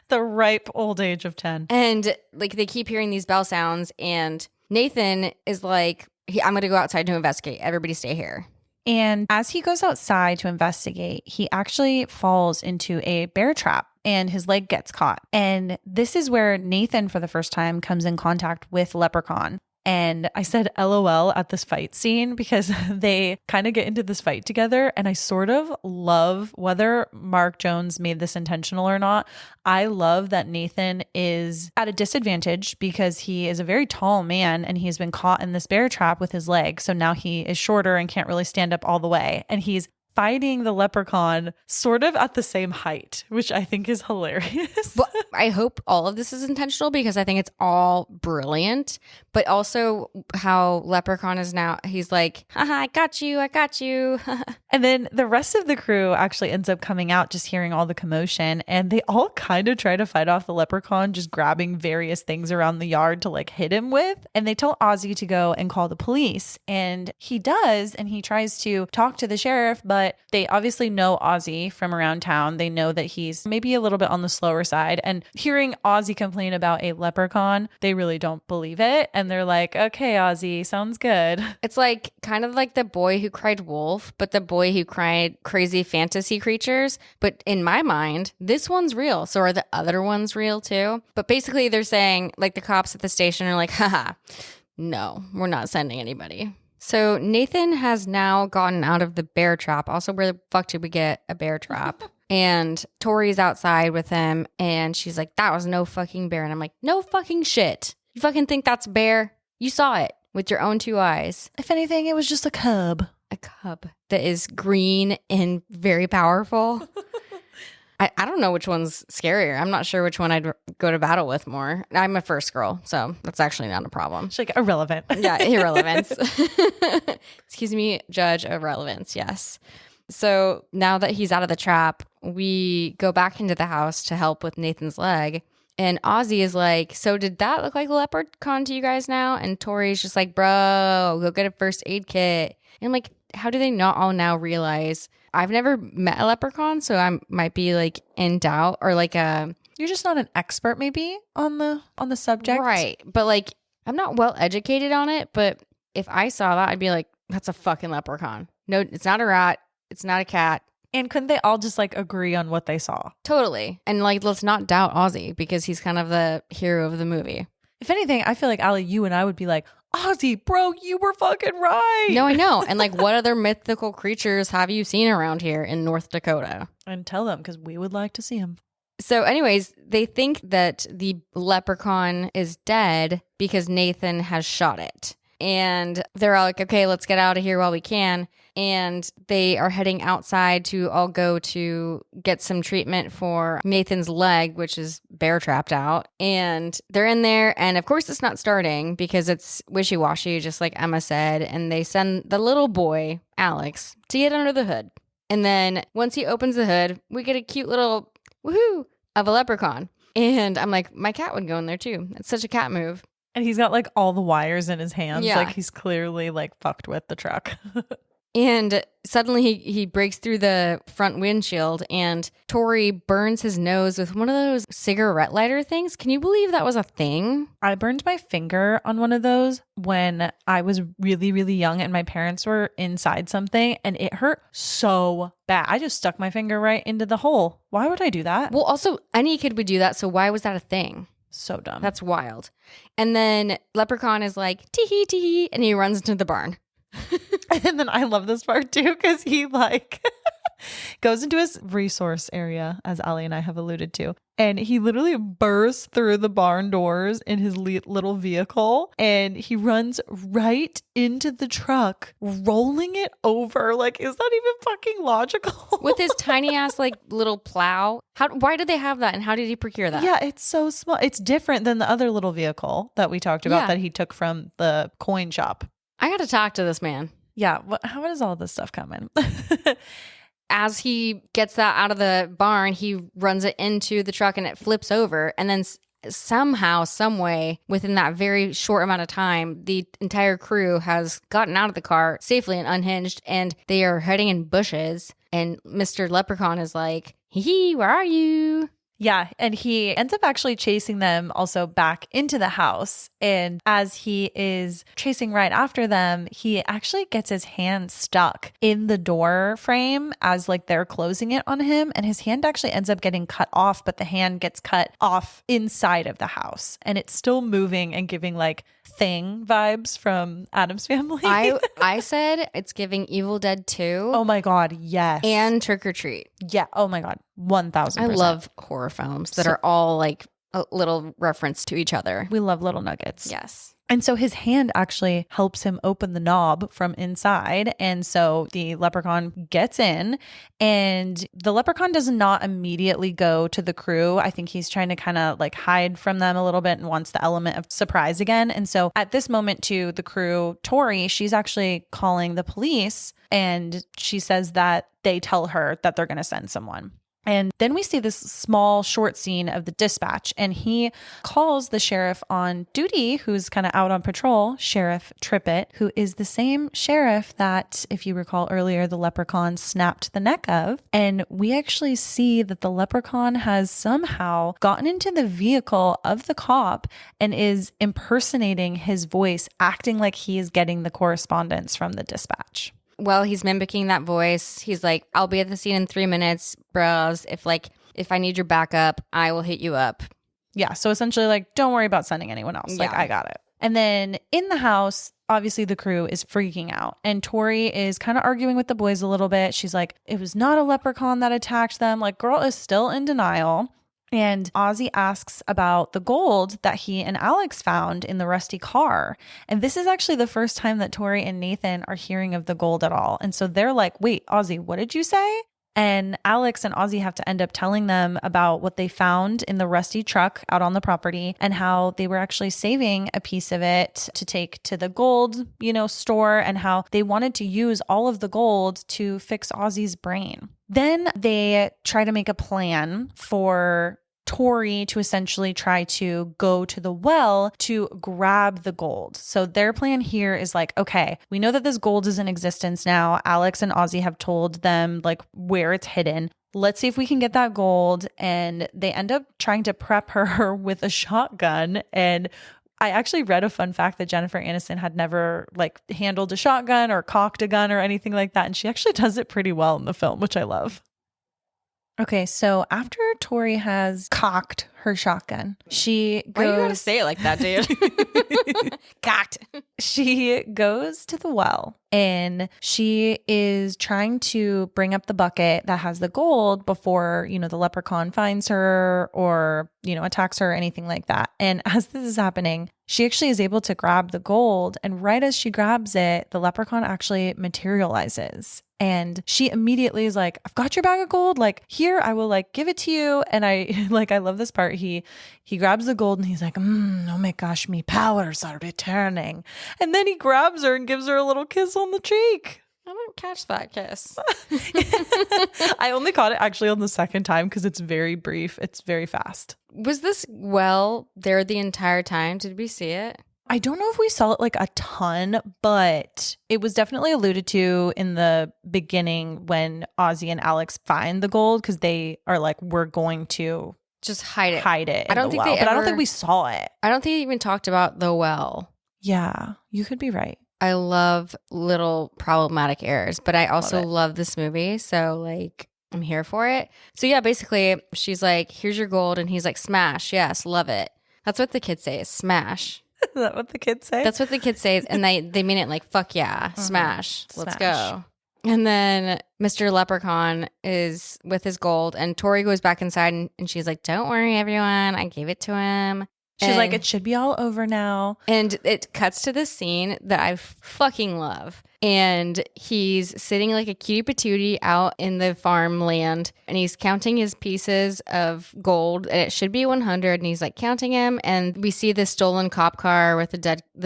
The ripe old age of 10. And like they keep hearing these bell sounds. And Nathan is like, I'm going to go outside to investigate. Everybody stay here. And as he goes outside to investigate, he actually falls into a bear trap and his leg gets caught. And this is where Nathan, for the first time, comes in contact with Leprechaun. And I said LOL at this fight scene because they kind of get into this fight together. And I sort of love, whether Mark Jones made this intentional or not, I love that Nathan is at a disadvantage because he is a very tall man and he's been caught in this bear trap with his leg. So now he is shorter and can't really stand up all the way. And he's fighting the leprechaun sort of at the same height, which I think is hilarious. Well, I hope all of this is intentional because I think it's all brilliant. But also how Leprechaun is now, he's like, haha, I got you. And then the rest of the crew actually ends up coming out just hearing all the commotion. And they all kind of try to fight off the leprechaun, just grabbing various things around the yard to like hit him with. And they tell Ozzy to go and call the police. And he does. And he tries to talk to the sheriff, but they obviously know Ozzy from around town. They know that he's maybe a little bit on the slower side. And hearing Ozzy complain about a leprechaun, they really don't believe it. And they're like, okay, Ozzy, sounds good. It's like kind of like the boy who cried wolf, but the boy who cried crazy fantasy creatures. But in my mind, this one's real. So are the other ones real too? But basically they're saying, like the cops at the station are like, haha, no, we're not sending anybody. So Nathan has now gotten out of the bear trap. Also, where the fuck did we get a bear trap? And Tori's outside with him and she's like, that was no fucking bear. And I'm like, no fucking shit. You fucking think that's a bear? You saw it with your own two eyes. If anything, it was just a cub. A cub that is green and very powerful. I don't know which one's scarier. I'm not sure which one I'd go to battle with more. I'm a first girl, so that's actually not a problem. She's like, irrelevant. Yeah, irrelevance. Excuse me, judge irrelevance, yes. So now that he's out of the trap, we go back into the house to help with Nathan's leg. And Ozzy is like, so did that look like a leprechaun to you guys now? And Tori's just like, bro, go get a first aid kit. And I'm like, how do they not all now realize I've never met a leprechaun, so I might be like in doubt or like a... You're just not an expert maybe on the subject. Right. But like, I'm not well educated on it, but if I saw that, I'd be like, that's a fucking leprechaun. No, it's not a rat. It's not a cat. And couldn't they all just like agree on what they saw? Totally. And like, let's not doubt Ozzy because he's kind of the hero of the movie. If anything, I feel like, Allie, you and I would be like, Ozzy, bro, you were fucking right. No, I know. And like, what other mythical creatures have you seen around here in North Dakota? And tell them because we would like to see them. So anyways, they think that the leprechaun is dead because Nathan has shot it. and they're all like, okay, let's get out of here while we can. And they are heading outside to all go to get some treatment for Nathan's leg, which is bear trapped out. And they're in there. And of course, it's not starting because it's wishy-washy, just like Emma said. And they send the little boy, Alex, to get under the hood. And then once he opens the hood, we get a cute little woohoo of a leprechaun. And I'm like, my cat would go in there too. It's such a cat move. And he's got like all the wires in his hands. Yeah. Like he's clearly like fucked with the truck. And suddenly he breaks through the front windshield and Tori burns his nose with one of those cigarette lighter things. Can you believe that was a thing? I burned my finger on one of those when I was really, really young and my parents were inside something and it hurt so bad. I just stuck my finger right into the hole. Why would I do that? Well, also, any kid would do that. So why was that a thing? So dumb. That's wild. And then Leprechaun is like, tee-hee, tee-hee, and he runs into the barn. And then I love this part too because he like goes into his resource area, as Ali and I have alluded to, and he literally bursts through the barn doors in his little vehicle and he runs right into the truck, rolling it over. Like, is that even fucking logical? With his tiny ass like little plow. Why did they have that and how did he procure that? Yeah, it's so small. It's different than the other little vehicle that we talked about that he took from the coin shop. I got to talk to this man. Yeah. How does all this stuff come in? As he gets that out of the barn, he runs it into the truck and it flips over. And then somehow, some way, within that very short amount of time, the entire crew has gotten out of the car safely and unhinged. And they are hiding in bushes. And Mr. Leprechaun is like, hee, where are you? Yeah, and he ends up actually chasing them also back into the house. And as he is chasing right after them, he actually gets his hand stuck in the door frame as like they're closing it on him. And his hand actually ends up getting cut off, but the hand gets cut off inside of the house. And it's still moving and giving like Thing vibes from Addams Family. I said it's giving Evil Dead 2. Oh my God, yes. And Trick or Treat. Yeah, oh my God, 1000%. I love horror films that are all like a little reference to each other. We love little nuggets. Yes. And so his hand actually helps him open the knob from inside. And so the leprechaun gets in, and the leprechaun does not immediately go to the crew. I think he's trying to kind of like hide from them a little bit and wants the element of surprise again. And so at this moment too, the crew, Tori, she's actually calling the police, and she says that they tell her that they're going to send someone. And then we see this small short scene of the dispatch, and he calls the sheriff on duty who's kind of out on patrol, Sheriff Trippett, who is the same sheriff that, if you recall earlier, the leprechaun snapped the neck of. And we actually see that the leprechaun has somehow gotten into the vehicle of the cop and is impersonating his voice, acting like he is getting the correspondence from the dispatch. Well, he's mimicking that voice. He's like, I'll be at the scene in 3 minutes, bros. If I need your backup, I will hit you up. Yeah. So essentially like, don't worry about sending anyone else. Like, I got it. And then in the house, obviously the crew is freaking out. And Tori is kind of arguing with the boys a little bit. She's like, it was not a leprechaun that attacked them. Like, girl is still in denial. And Ozzy asks about the gold that he and Alex found in the rusty car. And this is actually the first time that Tori and Nathan are hearing of the gold at all. And so they're like, wait, Ozzy, what did you say? And Alex and Ozzy have to end up telling them about what they found in the rusty truck out on the property and how they were actually saving a piece of it to take to the gold, store, and how they wanted to use all of the gold to fix Ozzy's brain. Then they try to make a plan for Tori to essentially try to go to the well to grab the gold. So their plan here is like, okay, we know that this gold is in existence now. Alex and Ozzy have told them like where it's hidden. Let's see if we can get that gold. And they end up trying to prep her with a shotgun. And I actually read a fun fact that Jennifer Aniston had never like handled a shotgun or cocked a gun or anything like that. And she actually does it pretty well in the film, which I love. Okay, so after Tori has cocked her shotgun, she goes. Why you gotta say it like that, dude? Cocked. She goes to the well and she is trying to bring up the bucket that has the gold before, the leprechaun finds her or, attacks her or anything like that. And as this is happening, she actually is able to grab the gold. And right as she grabs it, the leprechaun actually materializes. And she immediately is like, I've got your bag of gold. Like, here, I will give it to you. And I love this part. He grabs the gold and he's like, oh my gosh, me powers are returning. And then he grabs her and gives her a little kiss on the cheek. I didn't catch that kiss. I only caught it actually on the second time because it's very brief. It's very fast. Was this there the entire time? Did we see it? I don't know if we saw it a ton, but it was definitely alluded to in the beginning when Ozzy and Alex find the gold because they are like, we're going to just hide it. I don't think I don't think we saw it. I don't think they even talked about the well. Yeah, you could be right. I love little problematic errors, but I also love this movie. So I'm here for it. So yeah, basically she's like, here's your gold. And he's like, smash. Yes. Love it. That's what the kids say is smash. Is that what the kids say? That's what the kids say. And they mean it like, fuck yeah, smash. Let's go. And then Mr. Leprechaun is with his gold and Tori goes back inside and she's like, don't worry, everyone. I gave it to him. She's like, it should be all over now. And it cuts to this scene that I fucking love. And he's sitting like a cutie patootie out in the farmland and he's counting his pieces of gold and it should be 100 and he's like counting him and we see this stolen cop car with the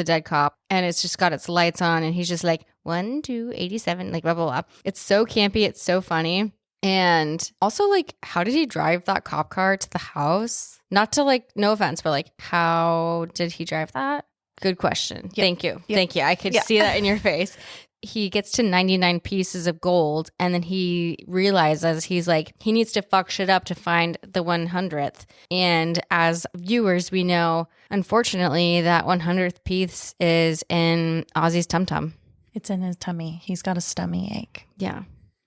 dead cop and it's just got its lights on and he's just like 1, 2, 87, like blah, blah, blah. It's so campy. It's so funny. And also how did he drive that cop car to the house? Not to no offense, but how did he drive that? Good question. Yep. Thank you. Yep. Thank you. I could see that in your face. He gets to 99 pieces of gold and then he realizes he needs to fuck shit up to find the 100th. And as viewers, we know, unfortunately, that 100th piece is in Ozzy's tum-tum. It's in his tummy. He's got a stomach ache. Yeah.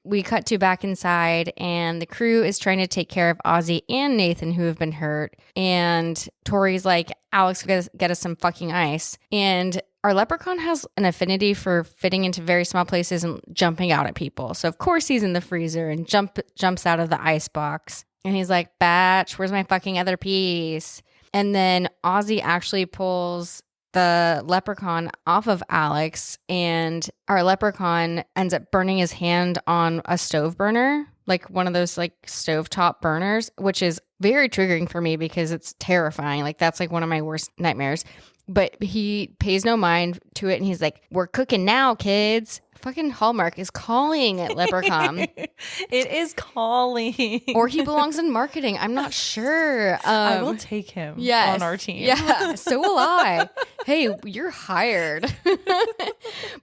We cut to back inside and the crew is trying to take care of Ozzy and Nathan who have been hurt. And Tori's like, Alex, get us some fucking ice. And our leprechaun has an affinity for fitting into very small places and jumping out at people. So of course he's in the freezer and jumps out of the ice box. And he's like, Batch, where's my fucking other piece? And then Ozzy actually pulls the leprechaun off of Alex and our leprechaun ends up burning his hand on a stove burner, one of those stovetop burners, which is very triggering for me because it's terrifying. That's one of my worst nightmares. But he pays no mind to it and he's like, we're cooking now, kids. Fucking Hallmark is calling at Leprechaun. It is calling. Or he belongs in marketing. I'm not sure. I will take him on our team. Yeah, so will I. Hey, you're hired.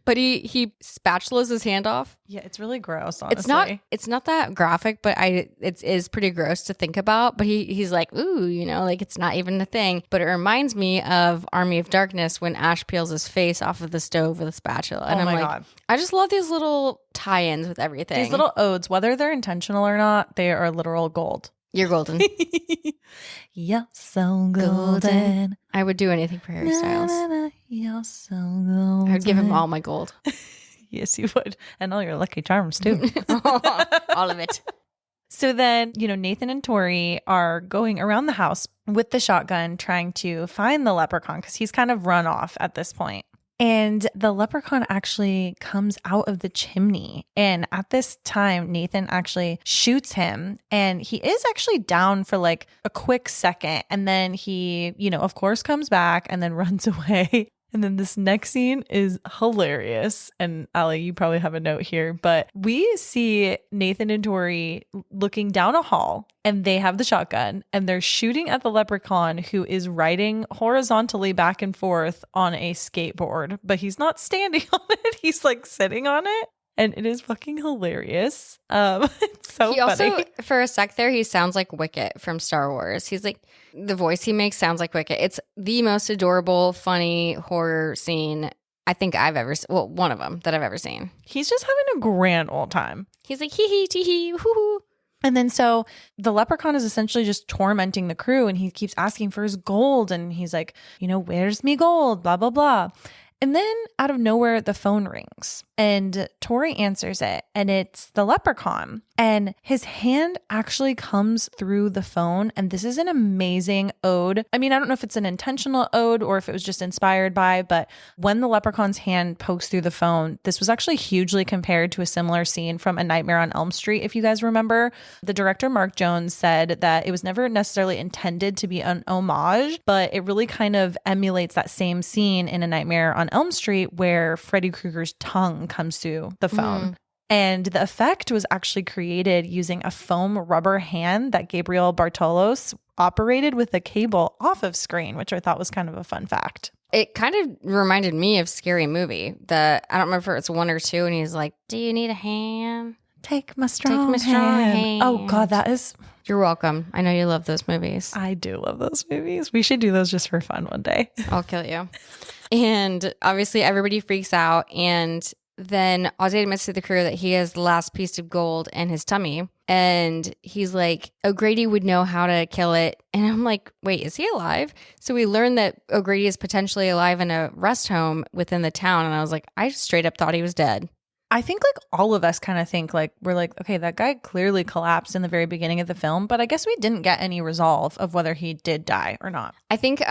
But he spatulas his hand off. Yeah, it's really gross, honestly. It's not that graphic, but it is pretty gross to think about. But he's like, ooh, it's not even a thing. But it reminds me of Army of Darkness when Ash peels his face off of the stove with a spatula. And I'm God. I just love these little tie-ins with everything. These little odes, whether they're intentional or not, they are literal gold. You're golden. You're so golden. I would do anything for Harry Styles. You're so golden. I would give him all my gold. Yes, you would. And all your Lucky Charms, too. All of it. So then, Nathan and Tori are going around the house with the shotgun trying to find the leprechaun because he's kind of run off at this point. And the leprechaun actually comes out of the chimney. And at this time, Nathan actually shoots him. And he is actually down for a quick second. And then he, of course, comes back and then runs away. And then this next scene is hilarious. And Allie, you probably have a note here, but we see Nathan and Tori looking down a hall and they have the shotgun and they're shooting at the leprechaun who is riding horizontally back and forth on a skateboard, but he's not standing on it. He's sitting on it. And it is fucking hilarious. It's so funny. Also, for a sec there, he sounds like Wicket from Star Wars. He's the voice he makes sounds like Wicket. It's the most adorable, funny horror scene I think I've ever seen. Well, one of them that I've ever seen. He's just having a grand old time. He's like, hee hee, tee hee, hoo hoo. And then so the leprechaun is essentially just tormenting the crew, and he keeps asking for his gold. And he's like, where's me gold? Blah, blah, blah. And then out of nowhere, the phone rings and Tori answers it, and it's the leprechaun, and his hand actually comes through the phone. And this is an amazing ode. I mean, I don't know if it's an intentional ode or if it was just inspired by, but when the leprechaun's hand pokes through the phone, this was actually hugely compared to a similar scene from A Nightmare on Elm Street. If you guys remember, the director, Mark Jones, said that it was never necessarily intended to be an homage, but it really kind of emulates that same scene in A Nightmare on Elm Street where Freddy Krueger's tongue comes through the phone. And the effect was actually created using a foam rubber hand that Gabriel Bartolos operated with a cable off of screen, which I thought was kind of a fun fact. It kind of reminded me of Scary Movie. I don't remember if it's 1 or 2, and he's like, do you need a hand? Take my strong hand. Oh, God, that is... You're welcome. I know you love those movies. I do love those movies. We should do those just for fun one day. I'll kill you. And obviously everybody freaks out, and then Ozzy admits to the crew that he has the last piece of gold in his tummy. And he's like, O'Grady would know how to kill it. And I'm like, wait, is he alive? So we learned that O'Grady is potentially alive in a rest home within the town. And I was like, I straight up thought he was dead. I think like all of us kind of think like, we're like, okay, that guy clearly collapsed in the very beginning of the film, but I guess we didn't get any resolve of whether he did die or not. I think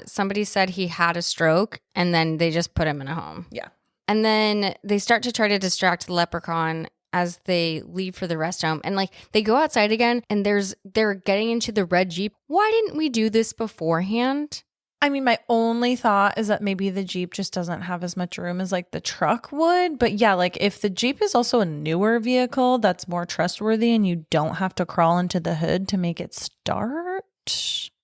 somebody said he had a stroke and then they just put him in a home. Yeah. And then they start to try to distract the leprechaun as they leave for the rest home. And like they go outside again and they're getting into the red Jeep. Why didn't we do this beforehand? I mean, my only thought is that maybe the Jeep just doesn't have as much room as like the truck would. But yeah, like if the Jeep is also a newer vehicle that's more trustworthy and you don't have to crawl into the hood to make it start.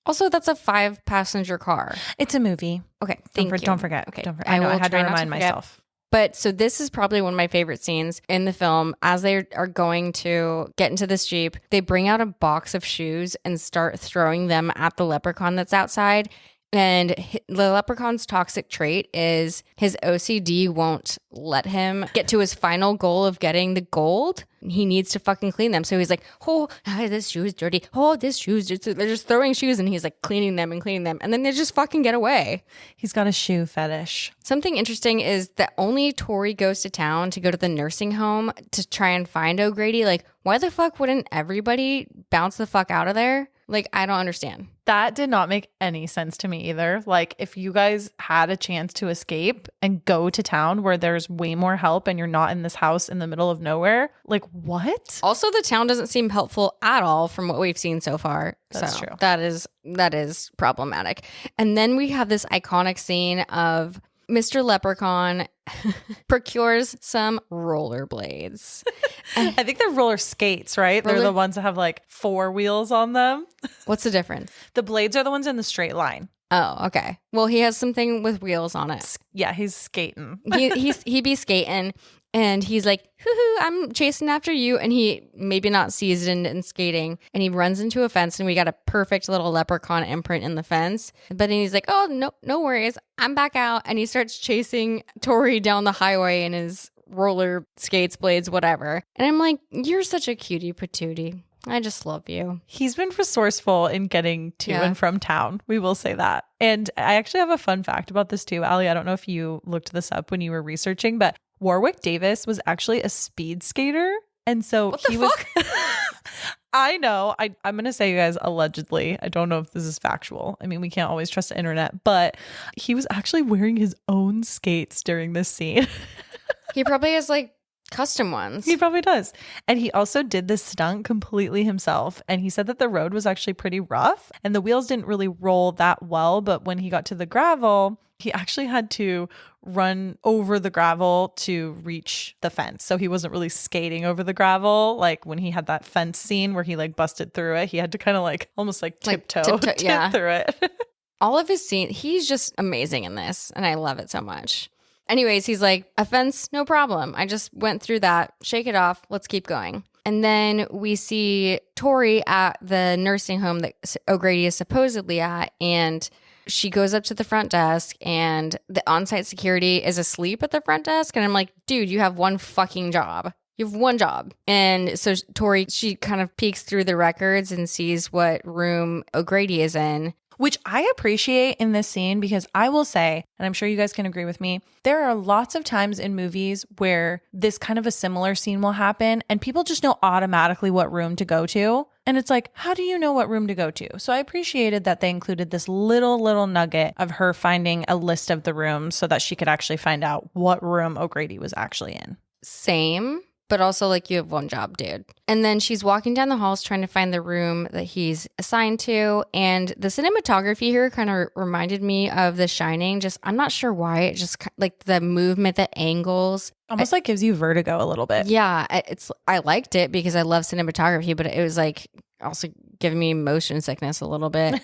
Also, that's a 5-passenger car. It's a movie. Okay, don't forget. Okay, don't forget. I know, I had to remind myself. But so this is probably one of my favorite scenes in the film. As they are going to get into this Jeep, they bring out a box of shoes and start throwing them at the leprechaun that's outside. And the leprechaun's toxic trait is his OCD won't let him get to his final goal of getting the gold. He needs to fucking clean them. So he's like, oh, this shoe is dirty. Oh, this shoe is dirty. They're just throwing shoes and he's like cleaning them. And then they just fucking get away. He's got a shoe fetish. Something interesting is that only Tori goes to town to go to the nursing home to try and find O'Grady. Like, why the fuck wouldn't everybody bounce the fuck out of there? Like, I don't understand. That did not make any sense to me either. Like, if you guys had a chance to escape and go to town where there's way more help and you're not in this house in the middle of nowhere, like, what? Also, the town doesn't seem helpful at all from what we've seen so far. That's true. That is problematic. And then we have this iconic scene of Mr. Leprechaun procures some rollerblades. I think they're roller skates, right? They're the ones that have like 4 wheels on them. What's the difference? The blades are the ones in the straight line. Oh, okay. Well, he has something with wheels on it. Yeah, he's skating. he be skating. And he's like, hoo-hoo, I'm chasing after you. And he maybe not seasoned in skating. And he runs into a fence and we got a perfect little leprechaun imprint in the fence. But then he's like, oh, no worries. I'm back out. And he starts chasing Tori down the highway in his roller skates, blades, whatever. And I'm like, you're such a cutie patootie. I just love you. He's been resourceful in getting to and from town. We will say that. And I actually have a fun fact about this too. Allie, I don't know if you looked this up when you were researching, but Warwick Davis was actually a speed skater. And so what the fuck? I know. I'm going to say, you guys, allegedly. I don't know if this is factual. I mean, we can't always trust the internet, but he was actually wearing his own skates during this scene. He probably has like custom ones. He probably does. And he also did this stunt completely himself. And he said that the road was actually pretty rough and the wheels didn't really roll that well. But when he got to the gravel, he actually had to run over the gravel to reach the fence. So he wasn't really skating over the gravel. Like when he had that fence scene where he like busted through it, he had to kind of like almost like tiptoe through it. All of his scenes, he's just amazing in this. And I love it so much. Anyways, he's like, a fence, no problem. I just went through that. Shake it off. Let's keep going. And then we see Tori at the nursing home that O'Grady is supposedly at. And she goes up to the front desk and the on-site security is asleep at the front desk. And I'm like, dude, you have one fucking job. You have one job. And so Tori, she kind of peeks through the records and sees what room O'Grady is in. Which I appreciate in this scene because I will say, and I'm sure you guys can agree with me, there are lots of times in movies where this kind of a similar scene will happen and people just know automatically what room to go to. And it's like, how do you know what room to go to? So I appreciated that they included this little nugget of her finding a list of the rooms so that she could actually find out what room O'Grady was actually in. Same. But also, like, you have one job, dude. And then she's walking down the halls trying to find the room that he's assigned to. And the cinematography here kind of reminded me of The Shining. Just, I'm not sure why. It just, like, the movement, the angles. Almost like gives you vertigo a little bit. Yeah. I liked it because I love cinematography, but it was, like, also giving me motion sickness a little bit.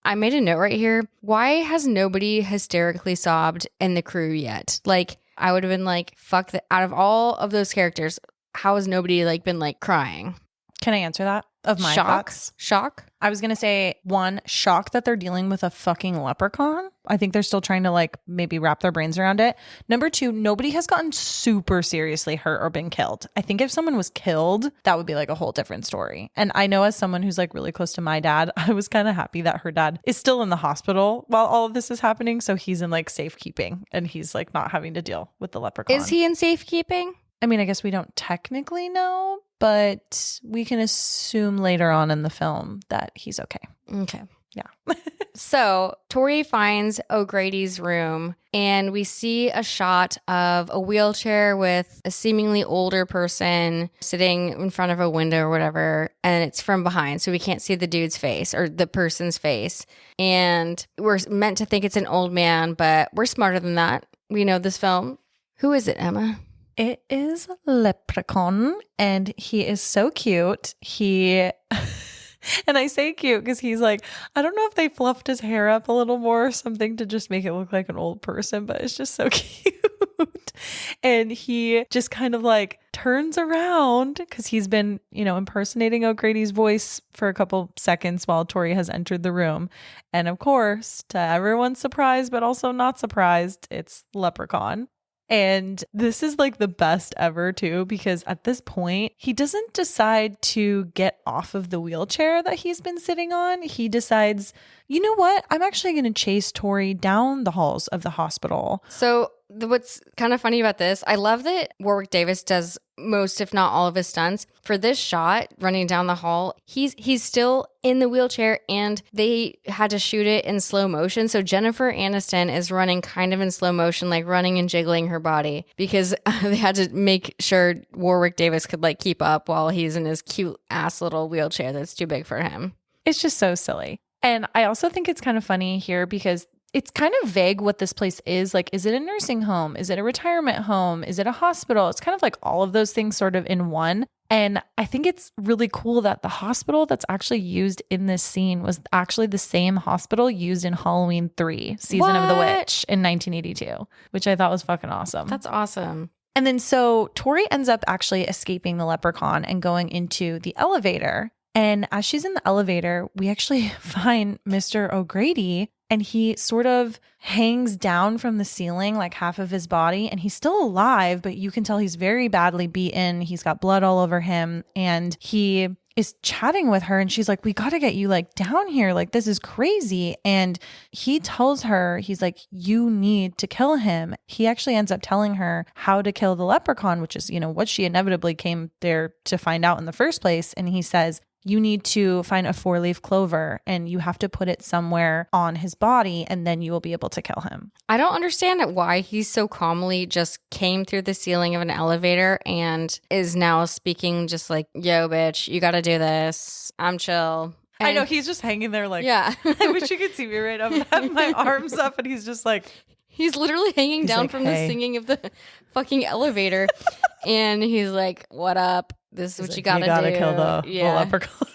I made a note right here. Why has nobody hysterically sobbed in the crew yet? Like, I would have been like, fuck that. Out of all of those characters, how has nobody like been like crying? Can I answer that? Of my thoughts? Shock? I was going to say, one, shock that they're dealing with a fucking leprechaun. I think they're still trying to like maybe wrap their brains around it. Number two, nobody has gotten super seriously hurt or been killed. I think if someone was killed, that would be like a whole different story. And I know as someone who's like really close to my dad, I was kind of happy that her dad is still in the hospital while all of this is happening. So he's in like safekeeping and he's like not having to deal with the leprechaun. Is he in safekeeping? I mean, I guess we don't technically know, but we can assume later on in the film that he's okay. Okay. Yeah. So Tori finds O'Grady's room and we see a shot of a wheelchair with a seemingly older person sitting in front of a window or whatever. And it's from behind. So we can't see the dude's face or the person's face. And we're meant to think it's an old man, but we're smarter than that. We know this film. Who is it, Emma? It is Leprechaun, and he is so cute. And I say cute because he's like, I don't know if they fluffed his hair up a little more or something to just make it look like an old person, but it's just so cute. And he just kind of like turns around because he's been, impersonating O'Grady's voice for a couple seconds while Tori has entered the room. And of course, to everyone's surprise, but also not surprised, it's Leprechaun. And this is like the best ever too, because at this point, he doesn't decide to get off of the wheelchair that he's been sitting on. He decides, you know what? I'm actually going to chase Tori down the halls of the hospital. So what's kind of funny about this, I love that Warwick Davis does most, if not all of his stunts. For this shot, running down the hall, he's still in the wheelchair and they had to shoot it in slow motion. So Jennifer Aniston is running kind of in slow motion, like running and jiggling her body because they had to make sure Warwick Davis could like keep up while he's in his cute ass little wheelchair that's too big for him. It's just so silly. And I also think it's kind of funny here because it's kind of vague what this place is. Like, is it a nursing home? Is it a retirement home? Is it a hospital? It's kind of like all of those things sort of in one. And I think it's really cool that the hospital that's actually used in this scene was actually the same hospital used in Halloween 3, Season of the Witch in 1982, which I thought was fucking awesome. That's awesome. And then so Tori ends up actually escaping the leprechaun and going into the elevator. And as she's in the elevator, we actually find Mr. O'Grady, and he sort of hangs down from the ceiling, like half of his body, and he's still alive, but you can tell he's very badly beaten. He's got blood all over him, and he is chatting with her, and she's like, we got to get you like down here. Like, this is crazy. And he tells her, he's like, you need to kill him. He actually ends up telling her how to kill the leprechaun, which is, what she inevitably came there to find out in the first place. And he says, you need to find a 4-leaf clover and you have to put it somewhere on his body and then you will be able to kill him. I don't understand why he so calmly just came through the ceiling of an elevator and is now speaking just like, yo, bitch, you got to do this. I'm chill. And I know, he's just hanging there like, yeah. I wish you could see me right now. I have my arms up and he's just like. He's literally hanging down like, from hey. the singing of the fucking elevator. And he's like, what up? This is what like, you gotta do. You gotta kill the leprechaun.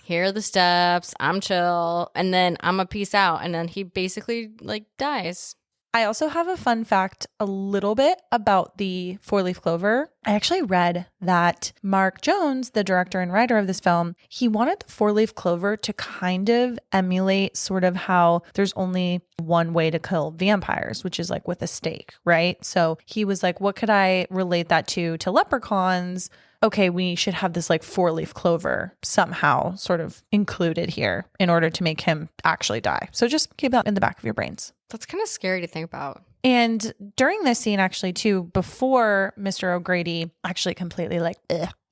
Here are the steps. I'm chill. And then I'm a peace out. And then he basically like dies. I also have a fun fact a little bit about the four-leaf clover. I actually read that Mark Jones, the director and writer of this film, he wanted the four-leaf clover to kind of emulate sort of how there's only one way to kill vampires, which is like with a stake, right? So he was like, what could I relate that to leprechauns? Okay, we should have this like four-leaf clover somehow sort of included here in order to make him actually die. So just keep that in the back of your brains. That's kind of scary to think about. And during this scene, actually, too, before Mr. O'Grady actually completely like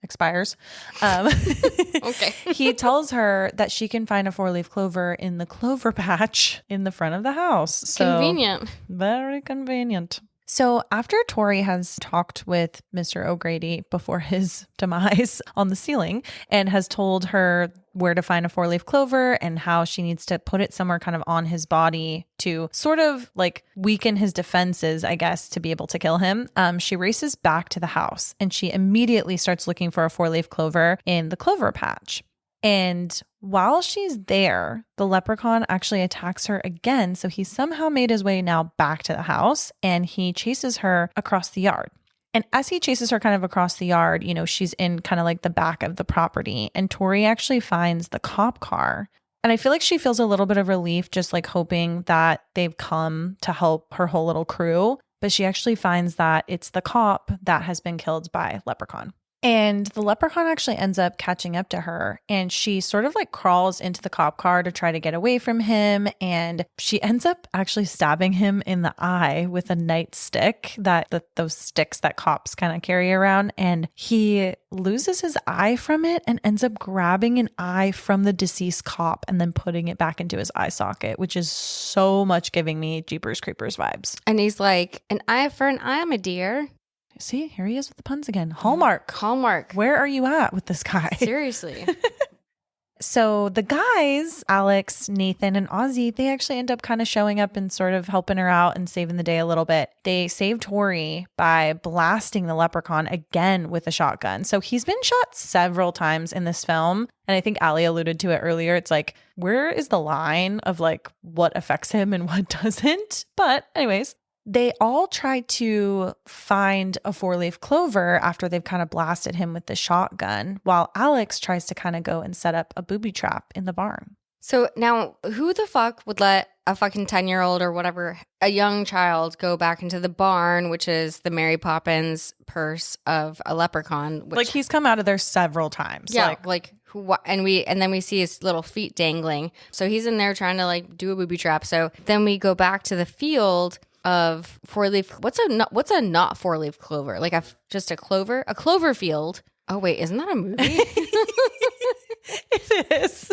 expires, Okay. he tells her that she can find a four-leaf clover in the clover patch in the front of the house. So, Convenient. very convenient. So after Tori has talked with Mr. O'Grady before his demise on the ceiling and has told her where to find a four-leaf clover and how she needs to put it somewhere kind of on his body to sort of like weaken his defenses, I guess, to be able to kill him, she races back to the house and she immediately starts looking for a four-leaf clover in the clover patch. And while she's there, the leprechaun actually attacks her again. So he somehow made his way now back to the house and he chases her across the yard. And as he chases her kind of across the yard, you know, she's in kind of like the back of the property. And Tori actually finds the cop car. And I feel like she feels a little bit of relief, just like hoping that they've come to help her whole little crew. But she actually finds that it's the cop that has been killed by Leprechaun. And the leprechaun actually ends up catching up to her and she sort of like crawls into the cop car to try to get away from him. And she ends up actually stabbing him in the eye with a nightstick, those sticks that cops kind of carry around. And he loses his eye from it and ends up grabbing an eye from the deceased cop and then putting it back into his eye socket, which is so much giving me Jeepers Creepers vibes. And he's like, an eye for an eye, my dear. See, here he is with the puns again. Hallmark. Where are you at with this guy? Seriously. So the guys, Alex, Nathan, and Ozzy, they actually end up kind of showing up and sort of helping her out and saving the day a little bit. They save Tori by blasting the leprechaun again with a shotgun. So he's been shot several times in this film. And I think Ali alluded to it earlier. It's like, where is the line of like what affects him and what doesn't? But anyways, they all try to find a four-leaf clover after they've kind of blasted him with the shotgun, while Alex tries to kind of go and set up a booby trap in the barn. So now, who the fuck would let a fucking 10-year-old or whatever, a young child, go back into the barn, which is the Mary Poppins purse of a leprechaun? Like he's come out of there several times. Yeah, and then we see his little feet dangling. So he's in there trying to like do a booby trap. So then we go back to the field of four-leaf. What's a not four-leaf clover? Like just a clover field. Oh wait, isn't that a movie? It is.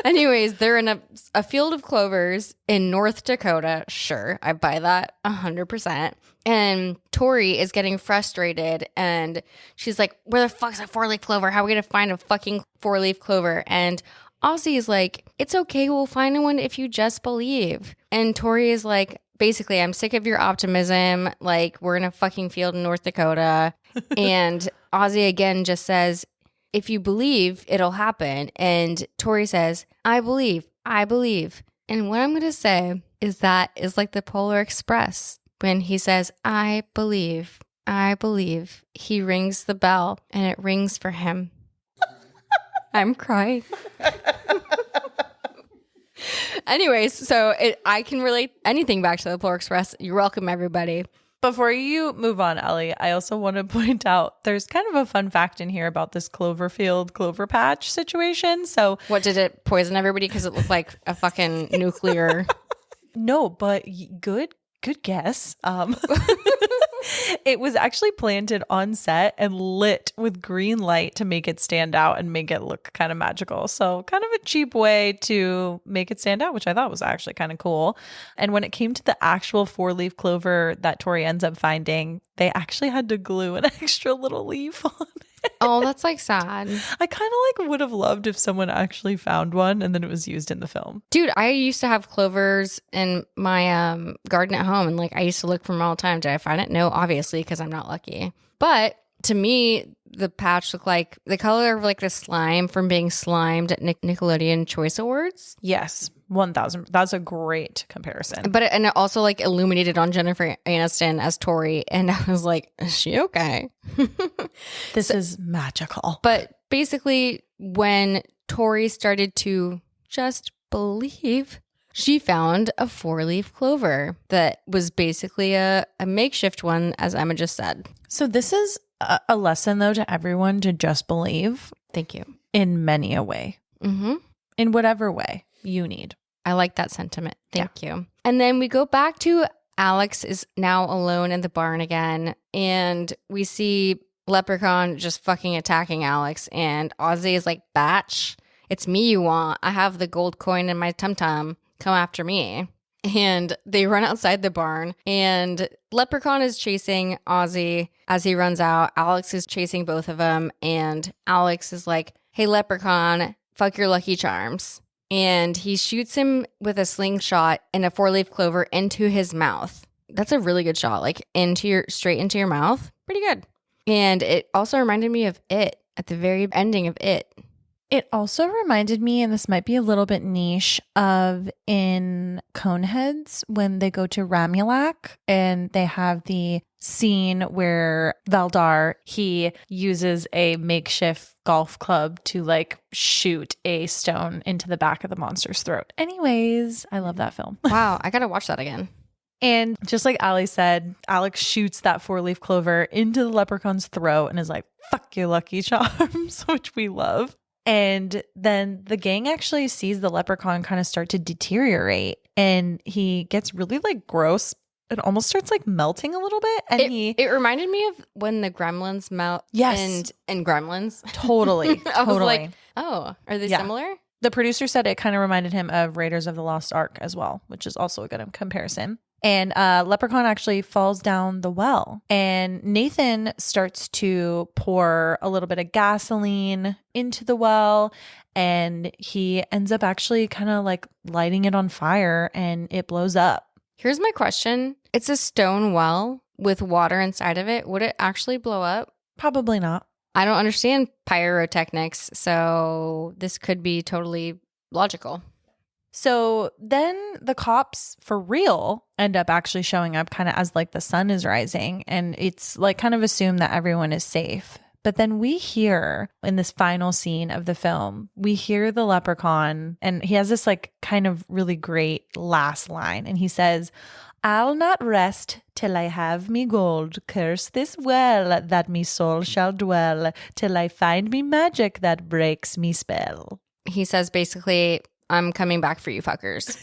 Anyways, they're in a field of clovers in North Dakota. Sure, I buy that 100%. And Tori is getting frustrated and she's like, where the fuck's a four-leaf clover? How are we going to find a fucking four-leaf clover? And Ozzy is like, it's okay, we'll find one if you just believe. And Tori is like, basically, I'm sick of your optimism. Like, we're in a fucking field in North Dakota. And Ozzy again just says, if you believe, it'll happen. And Tori says, I believe. And what I'm going to say is that is like the Polar Express. When he says, I believe, he rings the bell and it rings for him. I'm crying. Anyways, so I can relate anything back to the Polar Express. You're welcome, everybody. Before you move on, Ellie, I also want to point out there's kind of a fun fact in here about this Cloverfield clover patch situation. So what, did it poison everybody because it looked like a fucking nuclear? No, but good guess. It was actually planted on set and lit with green light to make it stand out and make it look kind of magical. So kind of a cheap way to make it stand out, which I thought was actually kind of cool. And when it came to the actual four-leaf clover that Tori ends up finding, they actually had to glue an extra little leaf on it. Oh, that's like sad. I kind of like would have loved if someone actually found one and then it was used in the film. Dude, I used to have clovers in my garden at home and like I used to look for them all the time. Did I find it? No, obviously, because I'm not lucky. But to me, the patch looked like the color of like the slime from being slimed at Nickelodeon Choice Awards. Yes, 1000. That's a great comparison. But and it also like illuminated on Jennifer Aniston as Tori, and I was like, is she okay? This is magical. But basically, when Tori started to just believe, she found a 4-leaf clover that was basically a makeshift one, as Emma just said. So this is a lesson, though, to everyone to just believe. Thank you. In many a way. Mm-hmm. In whatever way you need. I like that sentiment. Thank you. And then we go back to Alex is now alone in the barn again. And we see Leprechaun just fucking attacking Alex. And Ozzy is like, Batch, it's me you want. I have the gold coin in my tum-tum. Come after me. And they run outside the barn. And Leprechaun is chasing Ozzy as he runs out. Alex is chasing both of them. And Alex is like, hey, Leprechaun, fuck your Lucky Charms. And he shoots him with a slingshot and a 4-leaf clover into his mouth. That's a really good shot, like straight into your mouth. Pretty good. And it also reminded me of It at the very ending of It. It also reminded me, and this might be a little bit niche, of in Coneheads when they go to Ramulak and they have the scene where Valdar, he uses a makeshift golf club to like shoot a stone into the back of the monster's throat. Anyways, I love that film. Wow, I gotta watch that again. And just like Ali said, Alex shoots that 4-leaf clover into the leprechaun's throat and is like, fuck your Lucky Charms, which we love. And then the gang actually sees the leprechaun kind of start to deteriorate and he gets really like gross. It almost starts like melting a little bit. And it reminded me of when the gremlins melt. Yes. And Gremlins. Totally. I was totally. like, oh, are they similar? The producer said it kind of reminded him of Raiders of the Lost Ark as well, which is also a good comparison. And Leprechaun actually falls down the well. And Nathan starts to pour a little bit of gasoline into the well. And he ends up actually kind of like lighting it on fire and it blows up. Here's my question. It's a stone well with water inside of it. Would it actually blow up? Probably not. I don't understand pyrotechnics, so this could be totally logical. So then the cops for real end up actually showing up kind of as like the sun is rising and it's like kind of assumed that everyone is safe. But then we hear in this final scene of the film, we hear the leprechaun and he has this like kind of really great last line. And he says, I'll not rest till I have me gold, curse this well that me soul shall dwell, till I find me magic that breaks me spell. He says basically, I'm coming back for you fuckers.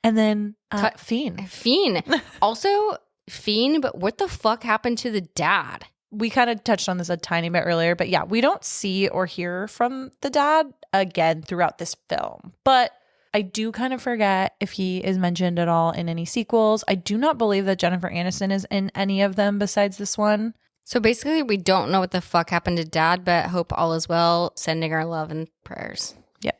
And then Fiend. Also, Fiend, but what the fuck happened to the dad? We kind of touched on this a tiny bit earlier, but yeah, we don't see or hear from the dad again throughout this film. But I do kind of forget if he is mentioned at all in any sequels. I do not believe that Jennifer Aniston is in any of them besides this one. So basically, we don't know what the fuck happened to dad, but hope all is well. Sending our love and prayers. Yep.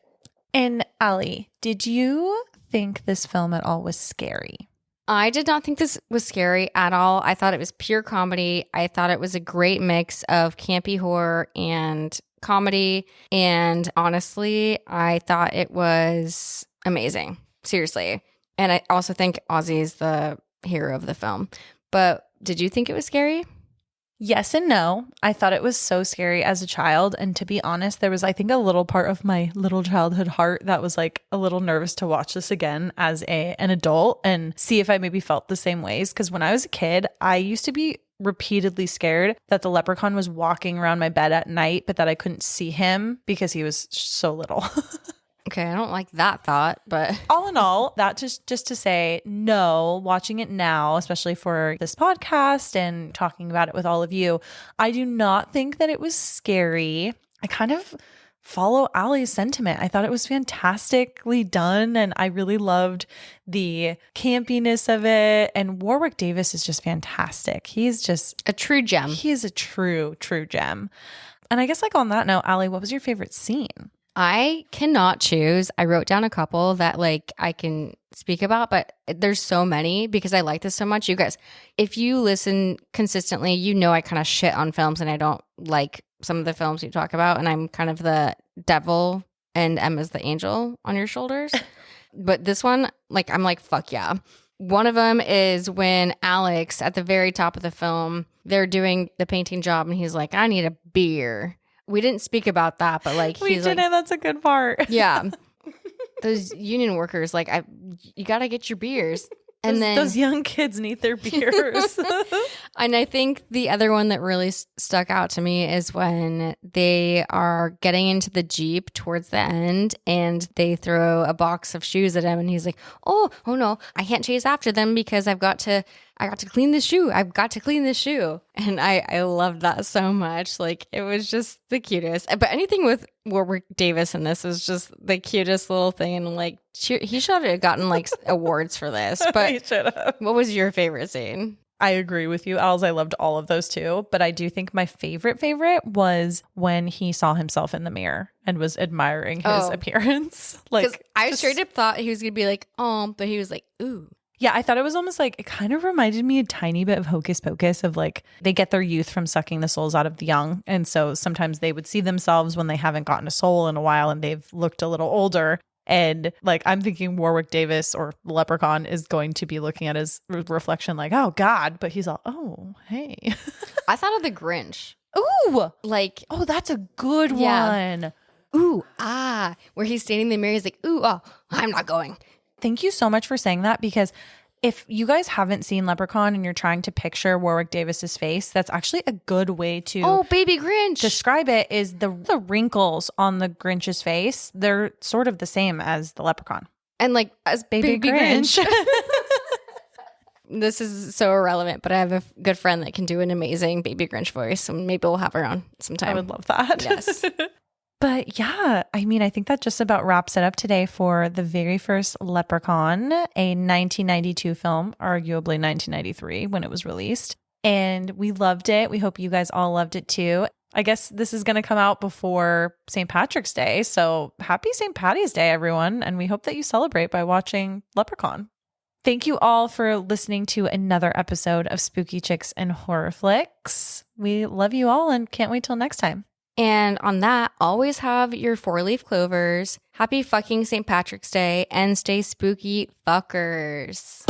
And Ali, did you think this film at all was scary? I did not think this was scary at all. I thought it was pure comedy. I thought it was a great mix of campy horror and comedy. And honestly, I thought it was amazing. Seriously. And I also think Ozzy is the hero of the film. But did you think it was scary? Yes and no. I thought it was so scary as a child. And to be honest, there was, I think, a little part of my little childhood heart that was like a little nervous to watch this again as an adult and see if I maybe felt the same ways. Because when I was a kid, I used to be repeatedly scared that the leprechaun was walking around my bed at night, but that I couldn't see him because he was so little. Okay, I don't like that thought, but all in all, that just to say, no, watching it now, especially for this podcast and talking about it with all of you, I do not think that it was scary. I kind of follow Ali's sentiment. I thought it was fantastically done and I really loved the campiness of it. And Warwick Davis is just fantastic. He's just a true gem. He is a true gem. And I guess like on that note, Ali, what was your favorite scene? I cannot choose. I wrote down a couple that like I can speak about, but there's so many because I like this so much. You guys, if you listen consistently, you know I kind of shit on films and I don't like some of the films you talk about, and I'm kind of the devil and Emma's the angel on your shoulders. But this one, like, I'm like, fuck yeah. One of them is when Alex, at the very top of the film, they're doing the painting job and he's like, I need a beer. We didn't speak about that, but like, We he's didn't. like, That's a good part. yeah. Those union workers, like, you got to get your beers. And then those young kids need their beers. And I think the other one that really stuck out to me is when they are getting into the Jeep towards the end and they throw a box of shoes at him and he's like, oh no, I can't chase after them because I got to clean this shoe. I've got to clean this shoe. And I loved that so much. Like, it was just the cutest. But anything with Warwick Davis in this was just the cutest little thing. And like, he should have gotten like awards for this. But He should have. What was your favorite scene? I agree with you, Els. I loved all of those too. But I do think my favorite was when he saw himself in the mirror and was admiring his appearance. Like, I straight up thought he was going to be like, oh, but he was like, ooh. Yeah, I thought it was almost like, it kind of reminded me a tiny bit of Hocus Pocus, of like, they get their youth from sucking the souls out of the young. And so sometimes they would see themselves when they haven't gotten a soul in a while and they've looked a little older. And like, I'm thinking Warwick Davis or Leprechaun is going to be looking at his reflection like, oh God, but he's all, oh, hey. I thought of the Grinch. Ooh, Like, oh, that's a good one. Ooh, where he's standing in the mirror, he's like, ooh, oh, I'm not going. Thank you so much for saying that, because if you guys haven't seen Leprechaun and you're trying to picture Warwick Davis's face, that's actually a good way to baby Grinch describe it. Is the wrinkles on the Grinch's face, they're sort of the same as the Leprechaun. And like, as baby Grinch. This is so irrelevant, but I have a good friend that can do an amazing baby Grinch voice, so maybe we'll have her on sometime. I would love that. Yes. But yeah, I mean, I think that just about wraps it up today for the very first Leprechaun, a 1992 film, arguably 1993 when it was released. And we loved it. We hope you guys all loved it too. I guess this is going to come out before St. Patrick's Day. So happy St. Patty's Day, everyone. And we hope that you celebrate by watching Leprechaun. Thank you all for listening to another episode of Spooky Chicks and Horror Flicks. We love you all and can't wait till next time. And on that, always have your 4-leaf clovers. Happy fucking St. Patrick's Day and stay spooky fuckers.